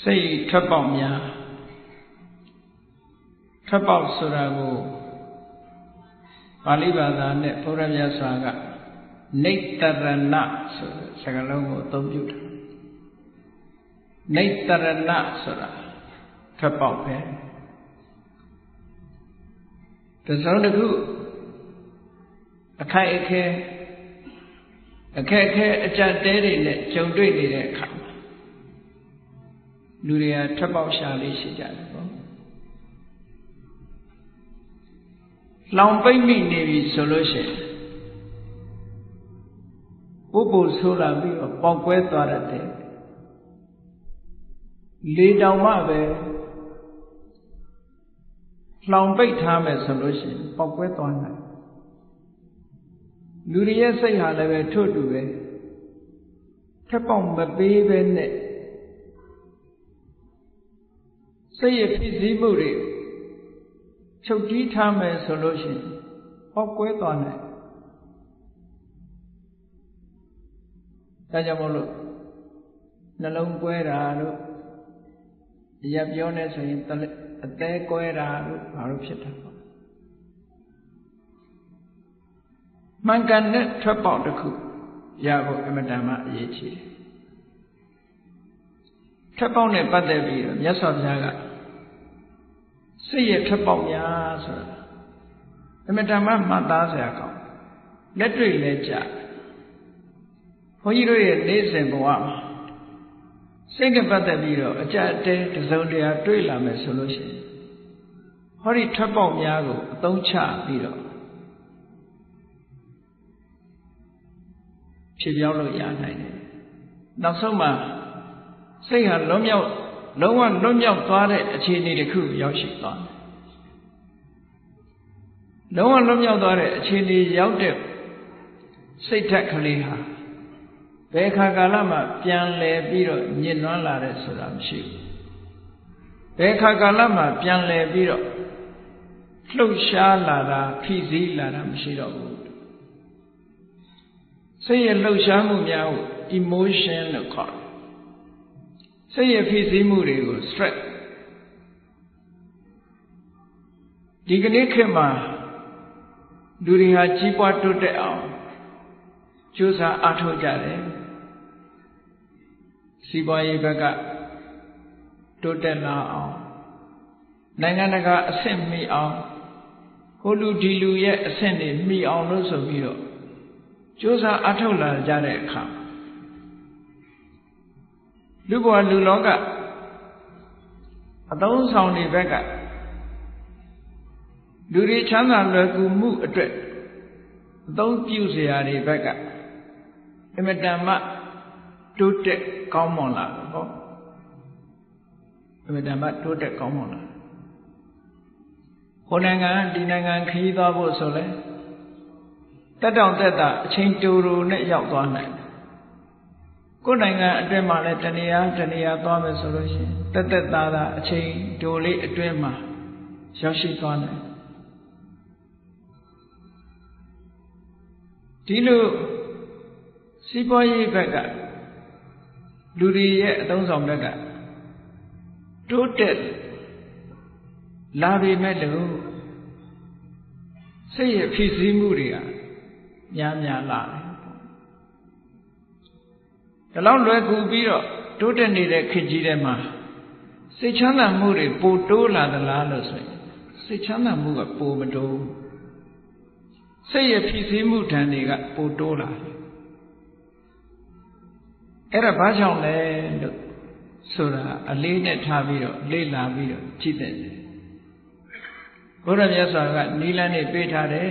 စိတ်ထွက်ပေါက်များထွက်ပေါက်ဆိုတာကိုပါဠိဘာသာနဲ့ဘုရားမြတ်စွာကနိတ္တရဏဆိုတဲ့စကားလုံးကိုအသုံးပြုတာနိတ္တရဏဆိုတာထွက်ပေါက်ပဲတစုံတစ်ခုအခိုက်အခဲအကြက်တဲတွေနဲ့ကြုံတွေ့နေတဲ့အခါလူတွေကထွက်ပေါက်ရှာလေးရှိကြတယ်ပေါ့လောင်ပိတ်မိနေပြီဆိုလို့ရှိရင်ပုပ်ဆိုးလာပြီးတော့ပေါက်ကွဲသွားတဲ့လေတောင်မှပဲလောင်ပိတ်ထားမယ်ဆိုလို့ရှိရင်ပေါက်ကွဲသွားနိုင်လူတွေရဲ့စိတ်ဟာလည်းပဲထို့တူပဲထက်ပေါက်မပေးပဲနဲ့စိတ်ရဲ့ဖြစ်စည်းမှုတွေချုပ်တီးထားမယ်ဆိုလို့ရှိရင်ပေါက်ကွဲသွားနိုင်ဒါကြောင့်မို့လို့နှလုံးကွဲတာတို့ရပ်ပြောနေဆိုရင်အသေးကွဲတာတို့ဘာလို့ဖြစ်တာပေါ့မှန်ကန်တဲ့ထွက်ပေါက်တစ်ခုရဖို့အမတန်မှအရေးကြီးတယ်ထွက်ပေါက်နဲ့ပတ်သက်ပြီးတော့မြတ်စွာဘုရားကစိတ်ရဲ့ထွက်ပေါက်များဆိုတာအမတန်မှမှတ်သားစရာကောင်းလက်တွေ့လည်းကြဘုန်းကြီးတို့ရဲ့နေ့စဉ်ဘဝမှာစိတ်နဲ့ပတ်သက်ပြီးတော့အကြအတဲတစုံတရာတွေ့လာမယ်ဆိုလို့ရှိရင်ဟောဒီထွက်ပေါက်များကိုအသုံးချပြီးတော့ဖြစ်ပြောင်းလို့ရနိုင်တယ်နောက်ဆုံးမှာစိတ်ဟာလုံးဝလွတ်မြောက်သွားတဲ့အခြေအနေတစ်ခုရောက်ရှိသွားတယ်လုံးဝလွတ်မြောက်သွားတဲ့အခြေအနေရောက်တဲ့စိတ်ဓာတ်ကလေးဟာဘယ်ခါကာလမှပြန်လည်ပြီးတော့ညှဉ်းနှွမ်းလာတဲ့ဆိုတာမရှိဘူးဘယ်ခါကာလမှပြန်လည်ပြီးတော့လှုပ်ရှားလာတာဖိစီးလာတာမရှိတော့ဘူးစိတ်ရဲ့လှုပ်ရှားမှုများကို emotion လို့ခေါ်တယ်စိတ်ရဲ့ဖိစီးမှုတွေကို stress ဒီကနေ့ခေတ်မှာလူတွေဟာကြီးပွားတိုးတက်အောင်ကြိုးစားအားထုတ်ကြတယ်စီးပွားရေးဘက်ကတိုးတက်လာအောင်နိုင်ငံတကာအဆင့်မီအောင်ဟိုလူဒီလူရဲ့အဆင့်တွေမီအောင်လို့ဆိုပြီးတော့ကြိုးစားအားထုတ်လာကြတဲ့အခါလူဘဝလူလောကအသုံးဆောင်တွေဘက်ကလူတွေချမ်းသာလွယ်ကူမှုအတွက်အသုံးပြုစရာတွေဘက်ကအမတန်မှတိုးတက်ကောင်းမွန်လာတယ်ပေါ့အမတန်မှတိုးတက်ကောင်းမွန်လာဟိုနိုင်ငံဒီနိုင်ငံခရီးသွားဖို့ဆိုလဲတက်တောင်တက်တာအချိန်တူတူနဲ့ရောက်သွားနိုင်တယ်ကိုယ်နိုင်ငံအတွင်းမှာလည်းတနေရာသွားမယ်ဆိုလို့ရှိရင်တက်သားအချိန်တိုလေးအတွင်းမှာရောက်ရှိသွားနိုင်ဒီလိုစီးပွားရေးဘက်ကလူတွေရဲ့အသုံးဆောင်ဘက်ကတိုးတက်လာပေမဲ့လို့စိတ်ရဲ့ဖြစ်စည်းမှုတွေကများလာတယ်ဒီလောက်လွယ်ကူပြီးတော့တိုးတက်နေတဲ့ခေတ်ကြီးထဲမှာစိတ်ချမ်းသာမှုတွေပိုတိုးလာသလားလို့ဆိုရင်စိတ်ချမ်းသာမှုကပိုမတိုးစိတ်ရဲ့ဖြစ်စည်းမှုဓာတ်တွေကပိုတိုးလာတယ်အဲ့ဒါဘာကြောင့်လဲလို့ဆိုတာအလေးနဲ့ထားပြီးတော့လေ့လာပြီးတော့ကြည့်တဲ့ဘုရားမြတ်စွာကနိလန်းနဲ့ပေးထားတယ်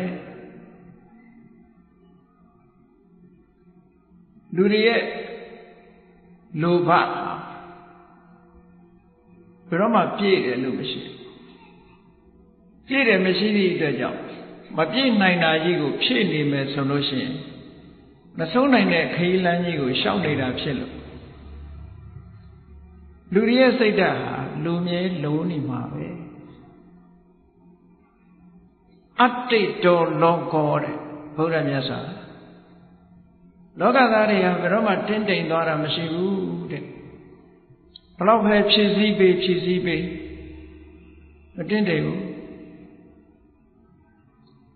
လူတွေရဲ့လိုဘဘယ်တော့မှပြည့်တယ်လို့မရှိပြည့်တယ်မရှိသည့်အတွက်ကြောင့်မပြည့်နိုင်တာကြီးကိုဖြည့်နေမယ်ဆိုလို့ရှိရင်မဆုံးနိုင်တဲ့ခရီးလမ်းကြီးကိုရှောက်နေတာဖြစ်လို့လူတွေရဲ့စိတ်ဓာတ်ဟာလူမြဲလုံးနေမှာပဲအတ္တိတောလောကောတဲ့ဘုရားမြတ်စွာလောကသားတွေဟာဘယ်တော့မှတင်းတိမ်သွားတာမရှိဘူးတဲ့ ဘလောက်ပဲဖြည့်ဆည်းပေးမတင်တယ်ဘူး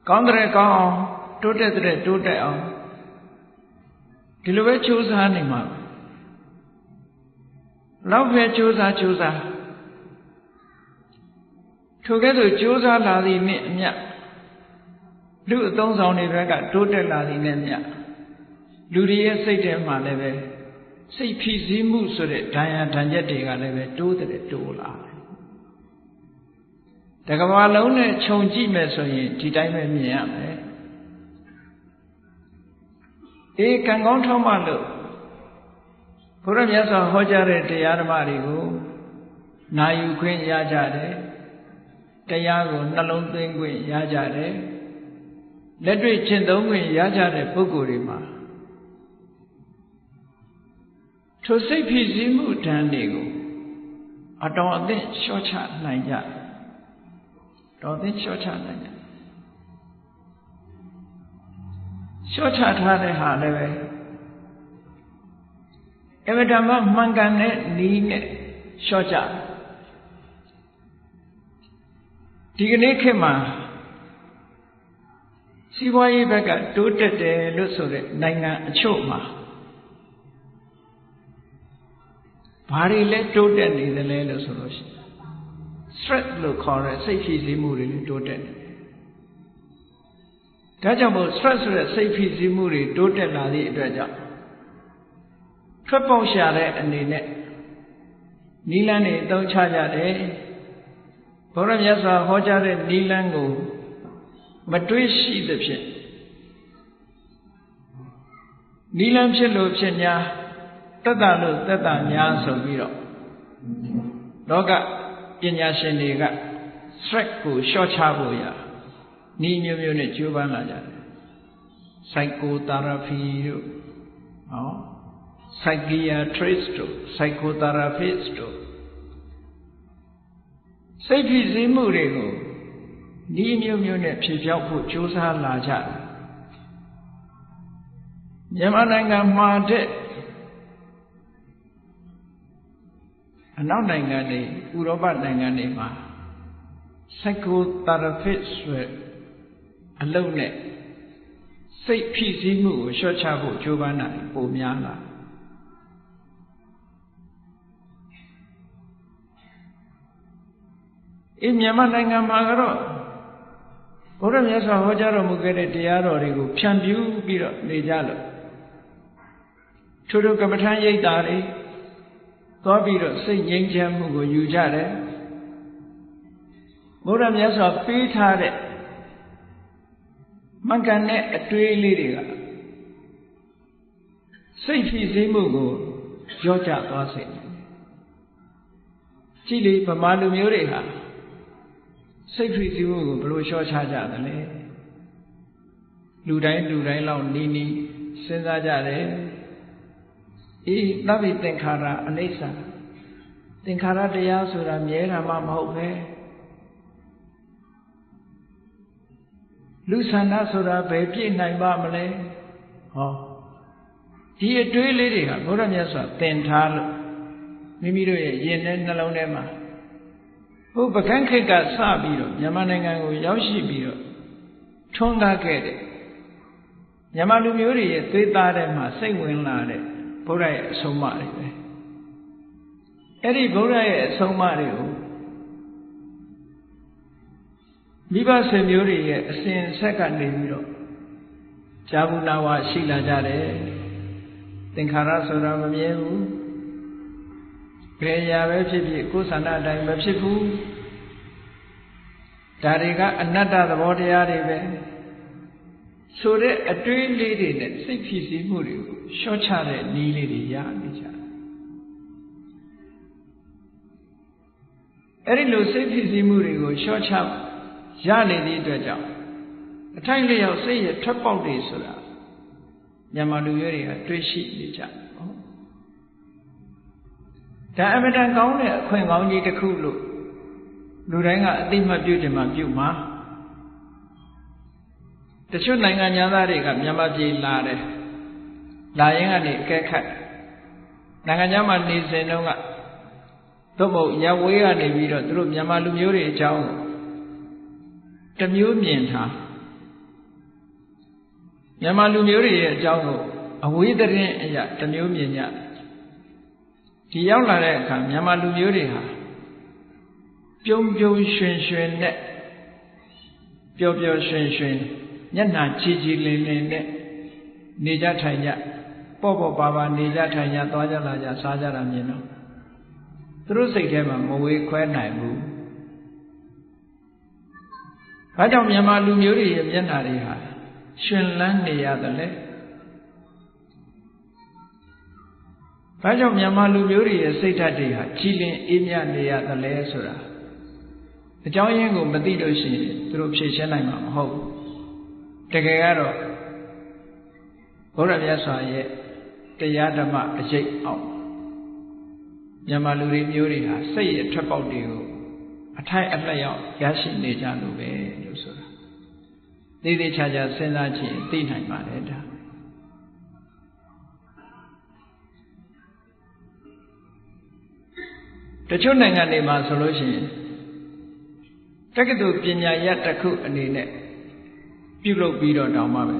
ကောင်းတဲ့ကောင်းအောင်တိုးတက်တဲ့တိုးတက်အောင်ဒီလိုပဲကြိုးစားနေမှာလောက်ပဲကြိုးစားထိုကဲ့သို့ကြိုးစားလာသည်နှင့်အမျှလူအသုံးဆောင်တွေဘက်ကတိုးတက်လာသည်နဲ့မျှလူတွေရဲ့စိတ်ထဲမှာလည်းပဲစိတ်ဖိစီးမှုဆိုတဲ့ဒဏ်ရာဒဏ်ချက်တွေကလည်းပဲတိုးလာတကဘာလုံးနဲ့ခြုံကြည့်မယ်ဆိုရင်ဒီတိုင်းပဲမြင်ရမယ်ကံကောင်းထောက်မှလို့ဘုရားမြတ်စွာဟောကြားတဲ့တရားဓမ္မတွေကိုနာယူခွင့်ရကြတယ်တရားကိုနှလုံးသွင်းခွင့်ရကြတယ်လက်တွေ့ကျင့်သုံးခွင့်ရကြတဲ့ပုဂ္ဂိုလ်တွေမှာထိုစိတ်ဖိစီးမှုဓာတ်တွေကိုအတော်အသင့်လျှော့ချနိုင်ကြလျှော့ချထားတဲ့ဟာလည်းပဲအမတမမှန်ကန်တဲ့နီးနဲ့လျှော့ချဒီကနေ့ခေတ်မှာစီးပွားရေးဘက်ကတိုးတက်တယ်လို့ဆိုတဲ့နိုင်ငံအချို့မှာဘာတွေလဲတိုးတက်နေသလဲလို့ဆိုလို့ရှိရင် stress လို့ခေါ်တဲ့စိတ်ဖိစီးမှုတွေလည်းတိုးတက်နေတယ်ဒါကြောင့်မို့ stress ဆိုတဲ့စိတ်ဖိစီးမှုတွေတိုးတက်လာသည့်အတွက်ကြောင့်ထွက်ပေါက်ရှာတဲ့အနေနဲ့နီလန်းတွေအသုံးချကြတယ်ဘုရားမြတ်စွာဟောကြားတဲ့နီလန်းကိုမတွေးရှိသဖြင့်နီလန်းဖြစ်လို့ဖြစ်များသက်တာလို့သက်တာများဆိုပြီးတော့လောကပညာရှင်တွေက stress ကိုလျှော့ချဖို့ရနီးမျိုးနဲ့ကြိုးပမ်းလာကြတယ် psychotherapy တို့psychiatrist တို့ psychotherapist တို့စိတ်ဖိစီးမှုတွေကိုနီးမျိုးနဲ့ဖြေဖျောက်ဖို့ကြိုးစားလာကြတယ်မြန်မာနိုင်ငံမှာတဲ့အနောက်နိုင်ငံတွေဥရောပနိုင်ငံတွေမှာ psychotherapist ဆိုအလုပ်နဲ့စိတ်ဖိစီးမှုကိုလျှော့ချဖို့ကြိုးပမ်းတာပိုများလာမြန်မာနိုင်ငံမှာကတော့ဘုရားမြတ်စွာဟောကြားတော်မူခဲ့တဲ့တရားတော်တွေကိုဖြန့်ဖြူးပြီးတော့နေကြလို့ထိုကမ္မထာရိပ်တာတွေသွားပြီးတော့စိတ်ငြိမ်းချမ်းမှုကိုယူကြတယ်ဘုရားမြတ်စွာပေးထားတဲ့မှန်ကန်တဲ့အတွေးလေးတွေကစိတ်ဖိစီးမှုကိုကြော့ကျသွားစေတယ်ကြည့်လေဗမာလူမျိုးတွေဟာစိတ်ဖိစီးမှုကိုဘယ်လိုလျှော့ချကြသလဲလူတိုင်းလောက်နီးစဉ်းစားကြတယ်သဗ္ဗိသင်္ခါရအနိစ္စသင်္ခါရတရားဆိုတာမြဲတာမှမဟုတ်ပဲလူဆန္ဒဆိုတာဘယ်ပြည့်နိုင်ပါမလဲဒီအတွေးလေးတွေကဘုရားမြတ်စွာသင်ထားလို့မိမိတို့ရဲ့ရင်ထဲနှလုံးထဲမှာပကန်းခေတ်ကစပြီးတော့မြန်မာနိုင်ငံကိုရောက်ရှိပြီးတော့ထွန်းကားခဲ့တဲ့မြန်မာလူမျိုးတွေရဲ့သွေးသားထဲမှာစိတ်ဝင်လာတဲ့ဘုရားရဲ့အဆုံးအမတွေပဲအဲ့ဒီဘုရားရဲ့အဆုံးအမတွေကိုမိဘဆွေမျိုးတွေရဲ့အစဉ်ဆက်ကနေပြီးတော့ဇာဘူးနာဝရှိလာကြတယ်သင်္ခါရဆိုတာမမြဲဘူးဘယ်ရာပဲဖြစ်ဖြစ်ကိုယ်ဆန္ဒအတိုင်းမဖြစ်ဘူးဒါတွေကအနတ္တသဘောတရားတွေပဲဆိုတဲ့အတွေးလေးတွေနဲ့စိတ်ဖြစ်စီမှုတွေကိုလျှော့ချတဲ့နည်းလေးတွေရနေကြအဲ့ဒီလိုစိတ်ဖြစ်စီမှုတွေကိုလျှော့ချရနေသည့်အတွက်ကြောင့်အထိုက်လျောက်စိတ်ရဲ့ထွက်ပေါက်တွေဆိုတာမြန်မာလူမျိုးတွေကတွေးရှိနေကြဒါအမတန်ကောင်းတဲ့အခွင့်ကောင်းကြီးတစ်ခုလို့လူတိုင်းကအသိမှတ်ပြုတယ်မှပြုမှာတချို့နိုင်ငံသားတွေကမြန်မာပြည်လာတယ်လာရင်ကနေအကဲခတ်နိုင်ငံခြားမှာနေစဉ်တုန်းက သို့မဟုတ်ရပ်ဝေးကနေပြီးတော့သူတို့မြန်မာလူမျိုးတွေအကြောင်းတစ်မျိုးမြင်ထားမြန်မာလူမျိုးတွေရဲ့အကြောင်းကိုအဝေးသတင်းအရာတစ်မျိုးမြင်ကြဒီရောက်လာတဲ့အခါမြန်မာလူမျိုးတွေဟာပြုံးပြုံးရွှင်ရွှင်နဲ့ပျော်ပျော်ရွှင်ရွှင်မျက်နှာချီချီလင်းလင်းနဲ့နေကြထိုင်ကြပေါ့ပေါ့ပါပါနေကြထိုင်ကြသွားကြလာကြစားကြတာမြင်တော့သူတို့စိတ်ထဲမှာမဝေခွဲနိုင်ဘူး။ဘာကြောင့်မြန်မာလူမျိုးတွေရဲ့မျက်နှာတွေဟာရှင်လန်းနေရတယ်လဲ။ဘာကြောင့်မြန်မာလူမျိုးတွေရဲ့စိတ်ဓာတ်တွေဟာကြည်လင်အေးမြနေရတယ်လဲဆိုတာအကြောင်းရင်းကိုမသိလို့ရှိရင်သူတို့ဖြေရှင်းနိုင်မှာမဟုတ်ဘူး။တကယ်ကတော့ဘုရားမြတ်စွာရဲ့တရားဓမ္မအကျိတ်အောင်မြန်မာလူတွေမျိုးတွေဟာစိတ်ရထွက်ပေါက်တွေကိုအထိုက်အလျောက်ရရှိနေကြလို့ပဲလို့ဆိုတာသေသေးချာချာစဉ်းစားကြည့်သိနိုင်ပါတယ်ဒါတချို့နိုင်ငံတွေမှာဆိုလို့ရှိရင်တက္ကသိုလ်ပညာရပ်တစ်ခုအနေနဲ့ပြုလုပ်ပြီးတော့တောင်းပါပဲ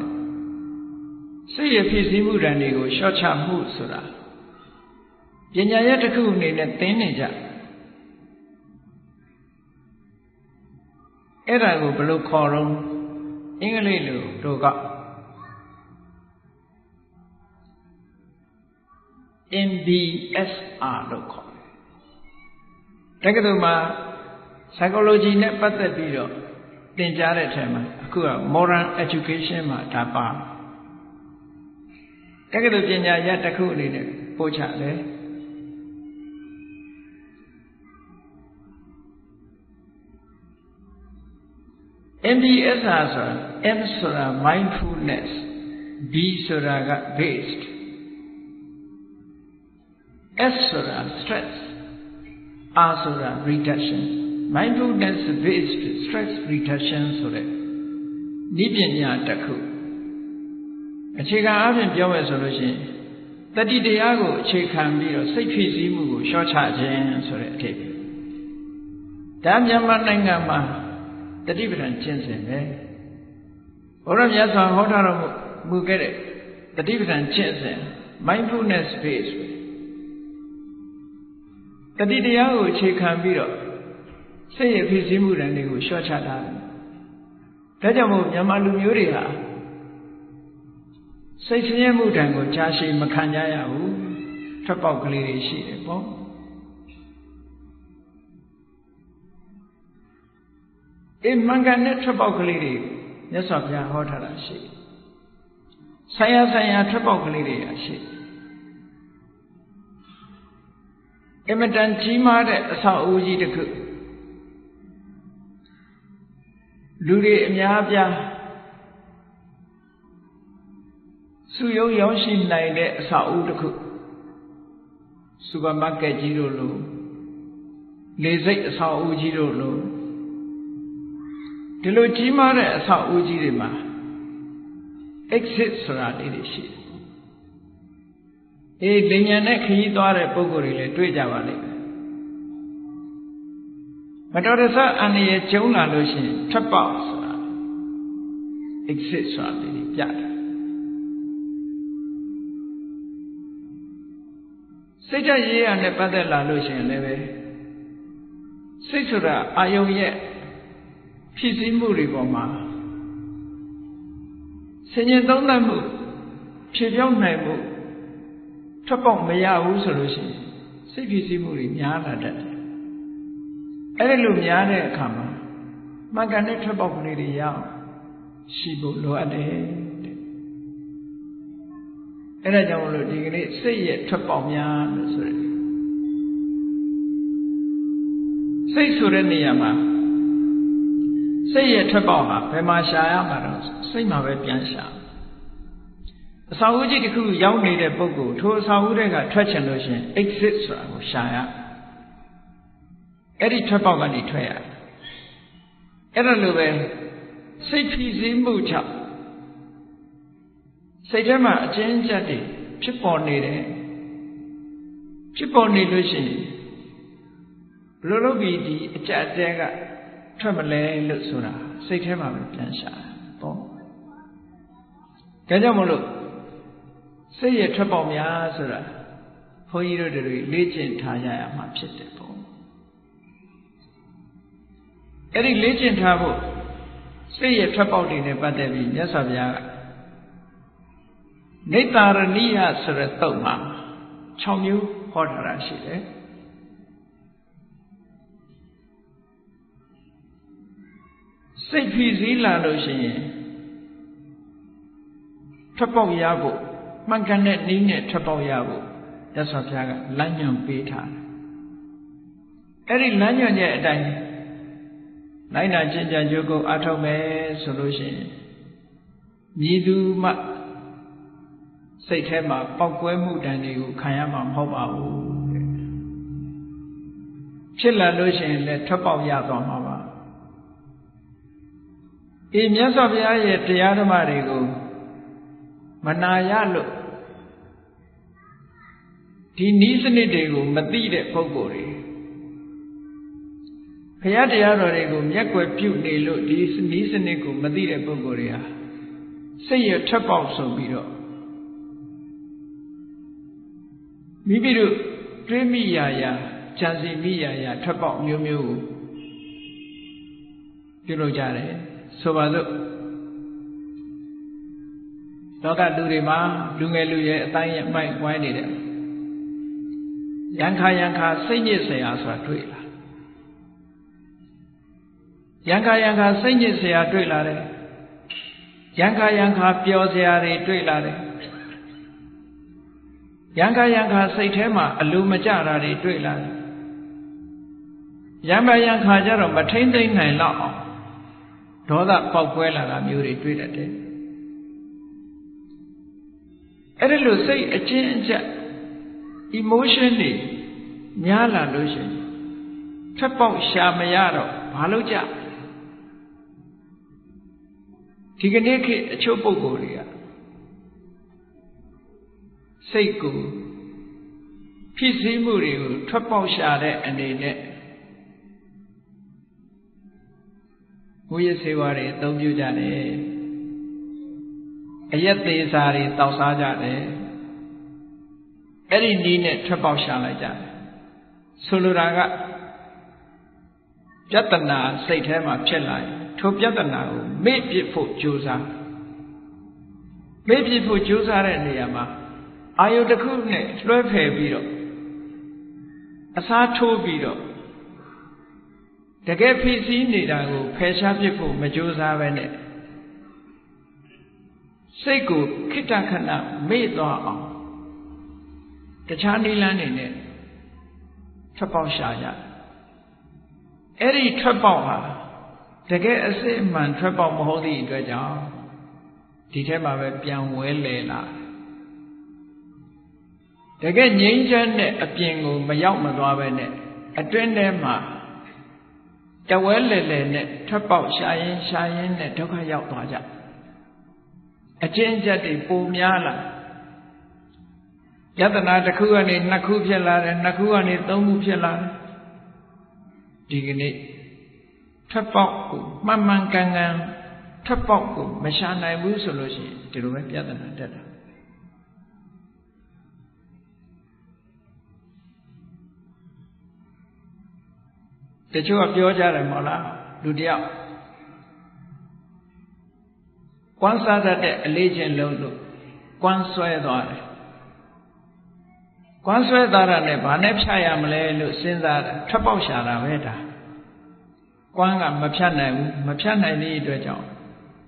စိတ်ရဖြစ်စည်းမှုဓာတ်တွေကိုရှော့ချမှုဆိုတာပညာရပ်တစ်ခုအနေနဲ့သင်နေကြအဲ့ဒါကိုဘယ်လိုခေါ်တော့အင်္ဂလိပ်လိုတို့က MBSR လို့ခေါ်တယ်တက္ကသိုလ်မှာ psychology နဲ့ပတ်သက်ပြီးတော့သင်ကြားတဲ့အထက်မှာအခုက modern education မှာဒါပါတက္ကသိုလ်ပညာရပ်တစ်ခုအနေနဲ့ပို့ချတယ်MBSR ဆိုတာ M ဆိုတာ mindfulness B ဆိုတာက based S ဆိုတာ stress R ဆိုတာ reduction mindfulness based stress reduction ဆိုတဲ့နည်းပညာတစ်ခုအခြေခံအားဖြင့်ပြောမယ်ဆိုလို့ရှိရင်တတိတရားကိုအခြေခံပြီးတော့စိတ်ဖြစ်စည်းမှုကိုလျှော့ချခြင်းဆိုတဲ့အဓိပ္ပာယ်ဒါမြန်မာနိုင်ငံမှာတတိပဌာန်ကျင့်စဉ်ပဲဘုရားမြတ်စွာဟောထားတော်မူခဲ့တဲ့တတိပဌာန်ကျင့်စဉ် mindfulness based တတိတရားကိုအခြေခံပြီးတော့စိတ်ရဖြစ်စည်းမှုတွေကိုလျှော့ချတာဒါကြောင့်မို့မြန်မာလူမျိုးတွေဟာစိတ်ဆင်းရဲမှုတန်ကိုကြားရှိမခံကြရဘူးထွက်ပေါက်ကလေးတွေရှိတယ်ပေါ့မှန်ကန်တဲ့ထွက်ပေါက်ကလေးတွေမြတ်စွာဘုရားဟောထားတာရှိဆိုင်ရာထွက်ပေါက်ကလေးတွေရှိအမတန်ကြီးမားတဲ့အဆောက်အဦကြီးတစ်ခုလူတွေအများအပြားစုယုံရောက်ရှိနိုင်တဲ့အဆောက်အဦတစ်ခုစူပါမားကတ်ကြီးတို့လိုလေဆိပ်အဆောက်အဦကြီးတို့လိုဒီလိုကြီးမားတဲ့အဆောက်အဦကြီးတွေမှာ exit ဆိုတာလေးတွေရှိတယ်လင်ညာနဲ့ခရီးသွားတဲ့ပုဂ္ဂိုလ်တွေလည်းတွေ့ကြပါလိမ့်မယ်မတော်တဆအန္တရာယ်ကျုံလာလို့ရှိရင်ထွက်ပေါက်ဆိုတာ exit ဆိုတာလေးတွေပြတယ်စိတ်ဓာတ်ရေးရနဲ့ပတ်သက်လာလို့ရှိရင်လည်းပဲစိတ်ဆိုတာအာယုံရဲ့ဖြစ်စည်းမှုတွေပေါ်မှာဆင်ញင်သုံးသပ်မှုဖြေပြောင်းနိုင်မှုထွက်ပေါက်မရဘူးဆိုလို့ရှိရင်စိတ်ဖြစ်စည်းမှုတွေများလာတတ်တယ်အဲ့ဒီလိုများတဲ့အခါမှာမှန်ကန်တဲ့ထွက်ပေါက်ကလေးတွေရအောင်ရှိဖို့လိုအပ်တယ်အဲ့ဒါကြောင့်မလို့ဒီကနေ့စိတ်ရဲ့ထွက်ပေါက်များလို့ဆိုရတယ်စိတ်ဆိုတဲ့နေရာမှာစိတ်ရဲ့ထွက်ပေါက်ဟာဘယ်မှာရှာရမှာတော့စိတ်မှာပဲပြန်ရှာအစာအုပ်ကြီးတစ်ခုရောက်နေတဲ့ပုဂ္ဂိုလ်ထိုအစာအုပ်တွေကထွက်ချင်လို့ရှိရင် exit ဆိုတာကိုရှာရအဲ့ဒီထွက်ပေါက်ကနေထွက်ရအဲ့ဒါလိုပဲစိတ်ဖြစ်စည်းမှုကြောင့်စိတ်ထဲမှာအကျဉ်းချက်တွေဖြစ်ပေါ်နေတယ်ဖြစ်ပေါ်နေလို့ရှိရင် ဘလို့လို့ပြီးဒီအကြက်အတဲကထွက်မလဲလို့ဆိုတာစိတ်ထဲမှာပဲပြန်ရှာပေါ့ဒါကြောင့်မလို့စိတ်ရဲ့ထွက်ပေါက်များဆိုတာဘုန်းကြီးတို့တွေလေ့ကျင့်ထားကြရမှာဖြစ်တယ်ပေါ့အဲ့ဒီလေ့ကျင့်ထားဖို့စိတ်ရဲ့ထွက်ပေါက်တွေနဲ့ပတ်သက်ပြီးမြတ်စွာဘုရားကနိတ္တာရဏိယဆိုတဲ့သုတ်မှာ6မျိုးဟောထားတာရှိတယ်စိတ်ဖြစ်စည်းလာလို့ရှိရင်ထွက်ပေါက်ရဖို့မှန်ကန်တဲ့နည်းနဲ့ထွက်ပေါက်ရဖို့မြတ်စွာဘုရားကလမ်းညွှန်ပေးထားတယ်အဲ့ဒီလမ်းညွှန်ရဲ့အတိုင်းလိုက်နာကျင့်ကြံကြိုးကိုအားထုတ်မယ်ဆိုလို့ရှိရင်မြည်သူမှစိတ်ထဲမှာပောက်ကွဲမှုတန်တွေကိုခံရမှာမဟုတ်ပါဘူးဖြစ်လာလို့ရှိရင်လည်းထွက်ပေါက်ရသွားမှာပါအေးမြတ်စွာဘုရားရဲ့တရားဓမ္မတွေကိုမနာရလို့ဒီနည်းစနစ်တွေကိုမသိတဲ့ပုဂ္ဂိုလ်တွေဘုရားတရားတော်တွေကိုမျက်ကွယ်ပြုနေလို့ဒီနည်းစနစ်ကိုမသိတဲ့ပုဂ္ဂိုလ်တွေဟာစိတ်ရထပ်ပေါက်ဆိုပြီးတော့မိမိတို့တွေးမိရာရာကြံစီမိရာရာထပ်ပေါက်မျိုးမျိုးကိုပြုလုပ်ကြတယ်ဆိုပါစို့လောကလူတွေမှာလူငယ်လူရွယ်အတိုင်းအမိုက်ဝိုင်းနေတယ်ရံခါစိတ်ညစ်เสียဆိုတာတွေ့လာရံခါစိတ်ညစ်เสียတွေ့လာတယ်ရံခါပျော်เสียတွေတွေ့လာတယ်ရံခါစိတ်ထဲမှာအလိုမကျတာတွေတွေ့လာတယ်ရံခါကြတော့မထိမ့်သိမ့်နိုင်တော့အောင်ဒေါသပေါက်ကွဲလာတာမျိုးတွေတွေ့တတ်တယ်အဲ့ဒီလိုစိတ်အချင်းအကျက် emotion တွေများလာလို့ရှိရင်ထပ်ပေါက်ရှာမရတော့ဘာလို့ကြဒီကနေ့ခေတ်အချို့ပုဂ္ဂိုလ်တွေကစိတ်ကိုဖြစ်စည်းမှုတွေကိုထွက်ပေါက်ရှာတဲ့အနေနဲ့မူရစေဝါတွေအသုံးပြုကြတယ်အယက်သေးစာတွေတောက်စားကြတယ်အဲ့ဒီနည်းနဲ့ထွက်ပေါက်ရှာလိုက်ကြတယ်ဆိုလိုတာကပြဿနာစိတ်ထဲမှာဖြစ်လာရင်ထိုပြဿနာကိုမေ့ပစ်ဖို့ကြိုးစားမေ့ပစ်ဖို့ကြိုးစားတဲ့နေရာမှာအာယုတစ်ခုနဲ့လွှဲဖယ်ပြီးတော့အစားထိုးပြီးတော့တကယ်ဖြစ်စည်းနေတာကိုဖယ်ရှားပစ်ဖို့မကြိုးစားပဲနဲ့စိတ်ကိုခိတ္တခဏမေ့သွားအောင်တခြားနည်းလမ်းတွေနဲ့ထွက်ပေါက်ရှာကြအဲ့ဒီထွက်ပေါက်ဟာတကယ်အစစ်အမှန်ထွက်ပေါက်မဟုတ်သည့်အတွက်ကြောင့်ဒီထဲမှာပဲပြန်ဝဲလဲလာတကယ်ငြိမ်းချမ်းတဲ့အပြင်ကိုမရောက်မသွားပဲနဲ့အတွင်းထဲမှာတဝဲလဲလဲနဲ့ထွက်ပေါက်ရှာရင်နဲ့ဒုက္ခရောက်သွားကြအချင်းအကျက်တွေပုံများလာယတနာတစ်ခုကနေနှစ်ခုဖြစ်လာတယ်နှစ်ခုကနေသုံးခုဖြစ်လာတယ်ဒီကနေ့ထွက်ပေါက်ကိုမှန်မှန်ကန်ကန်ထွက်ပေါက်ကိုမရှာနိုင်ဘူးဆိုလို့ရှိရင်ဒီလိုပဲပြဿနာတက်တာတချို့ကပြောကြတယ်မဟုတ်လားလူတယောက်ကွမ်းစားတတ်တဲ့အလေးချင်းလုံးလို့ကွမ်းဆွဲသွားတယ်ကွမ်းဆွဲသွားတာနဲ့ဘာနဲ့ဖြတ်ရမလဲလို့စဉ်းစားတာထွက်ပေါက်ရှာတာပဲဒါကွမ်းကမဖြတ်နိုင်ဘူးမဖြတ်နိုင်တဲ့အတွက်ကြောင့်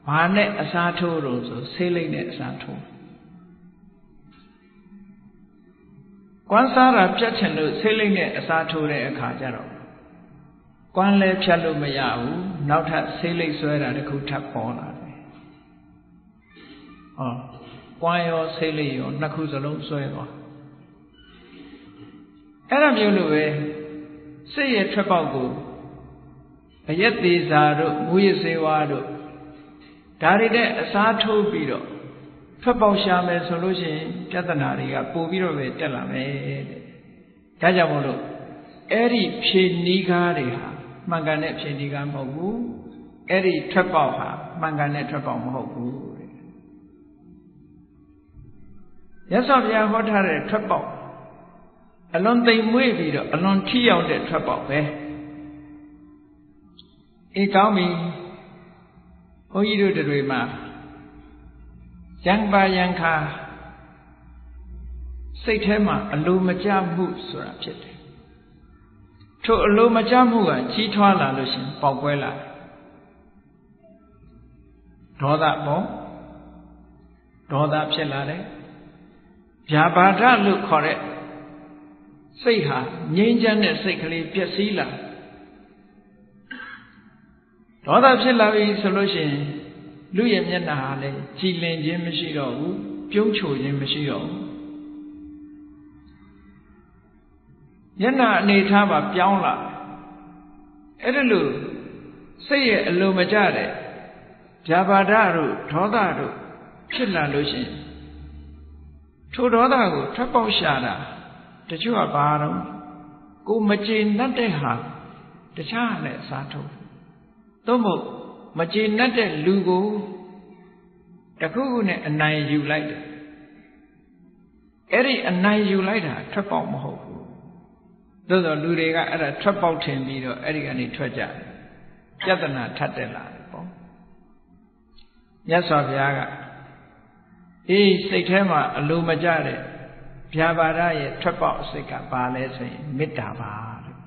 ဘာနဲ့အစားထိုးလို့ဆိုဆေးလိမ့်နဲ့အစားထိုးကွမ်းစားတာဖြတ်ချင်လို့ဆေးလိမ့်နဲ့အစားထိုးတဲ့အခါကျတော့ကွမ်းလဲဖြတ်လို့မရဘူးနောက်ထပ်ဆေးလိမ့်ဆွဲတာတစ်ခုထပ်ပေါ်လာတယ်ဟောကွမ်းရောဆေးလိမ့်ရောနှစ်ခုစလုံးဆွဲသွားအဲ့ဒါမျိုးလိုပဲစိတ်ရဲ့ထွက်ပေါက်ကိုအယက်သေးစာတို့မူရစေဝါတို့ဒါတွေနဲ့အစားထိုးပြီးတော့ထွက်ပေါက်ရှာမယ်ဆိုလို့ရှိရင်ပြဿနာတွေကပိုပြီးတော့ပဲတက်လာမယ်တဲ့ဒါကြောင့်မို့လို့ အဲ့ဒီဖြေနီးကားတွေဟာမှန်ကန်တဲ့ဖြေနီးကားမဟုတ်ဘူးအဲ့ဒီထွက်ပေါက်ဟာမှန်ကန်တဲ့ထွက်ပေါက်မဟုတ်ဘူးတဲ့ရသော်ဘုရားဟောထားတဲ့ထွက်ပေါက်အလွန်သိမ်မွေ့ပြီးတော့အလွန်ထိရောက်တဲ့ထွက်ပေါက်ပဲအေးကောင်းပြီဘုန်းကြီးတို့တွေမှာယံပါယံခါစိတ်ထဲမှာအလိုမကျမှုဆိုတာဖြစ်တယ်ထို့အလိုမကျမှုကကြီးထွားလာလို့ရှိရင်ပေါက်ကွဲလာဒေါသပေါ့ဒေါသဖြစ်လာတယ်ဗျာပါဒလို့ခေါ်တဲ့စိတ်ဟာငြိမ်းချမ်းတဲ့စိတ်ကလေးပျက်စီးလာဒေါသဖြစ်လာပြီဆိုလို့ရှိရင်လူရဲ့မျက်နှာဟာလည်းကြည်လင်ခြင်းမရှိတော့ဘူးပြုံးချိုခြင်းမရှိတော့ဘူးမျက်နှာအနေထားပါပြောင်းလာအဲ့ဒါလို့စိတ်ရဲ့အလိုမကျတဲ့ဗျာပါဒတို့ဒေါသတို့ဖြစ်လာလို့ရှိရင်ထိုဒေါသကိုထွက်ပေါက်ရှာတာတချို့ကဘာတော့ကိုမကျေနပ်တဲ့ဟာတခြားနဲ့အစားထိုးသို့မဟုတ်မကျေနပ်တဲ့လူကိုတခုခုနဲ့အနိုင်ယူလိုက်တယ်အဲ့ဒီအနိုင်ယူလိုက်တာထွက်ပေါက်မဟုတ်ဘူးသို့သောလူတွေကအဲ့ဒါထွက်ပေါက်ထင်ပြီးတော့အဲ့ဒီကနေထွက်ကြတယ်ပြဿနာထပ်တက်လာတယ်ပေါ့မြတ်စွာဘုရားကအေးစိတ်ထဲမှာအလိုမကျတဲ့ဗျာပါဒရဲ့ထွက်ပေါက်အစိတ်ကဘာလဲဆိုရင်မေတ္တာပါတဲ့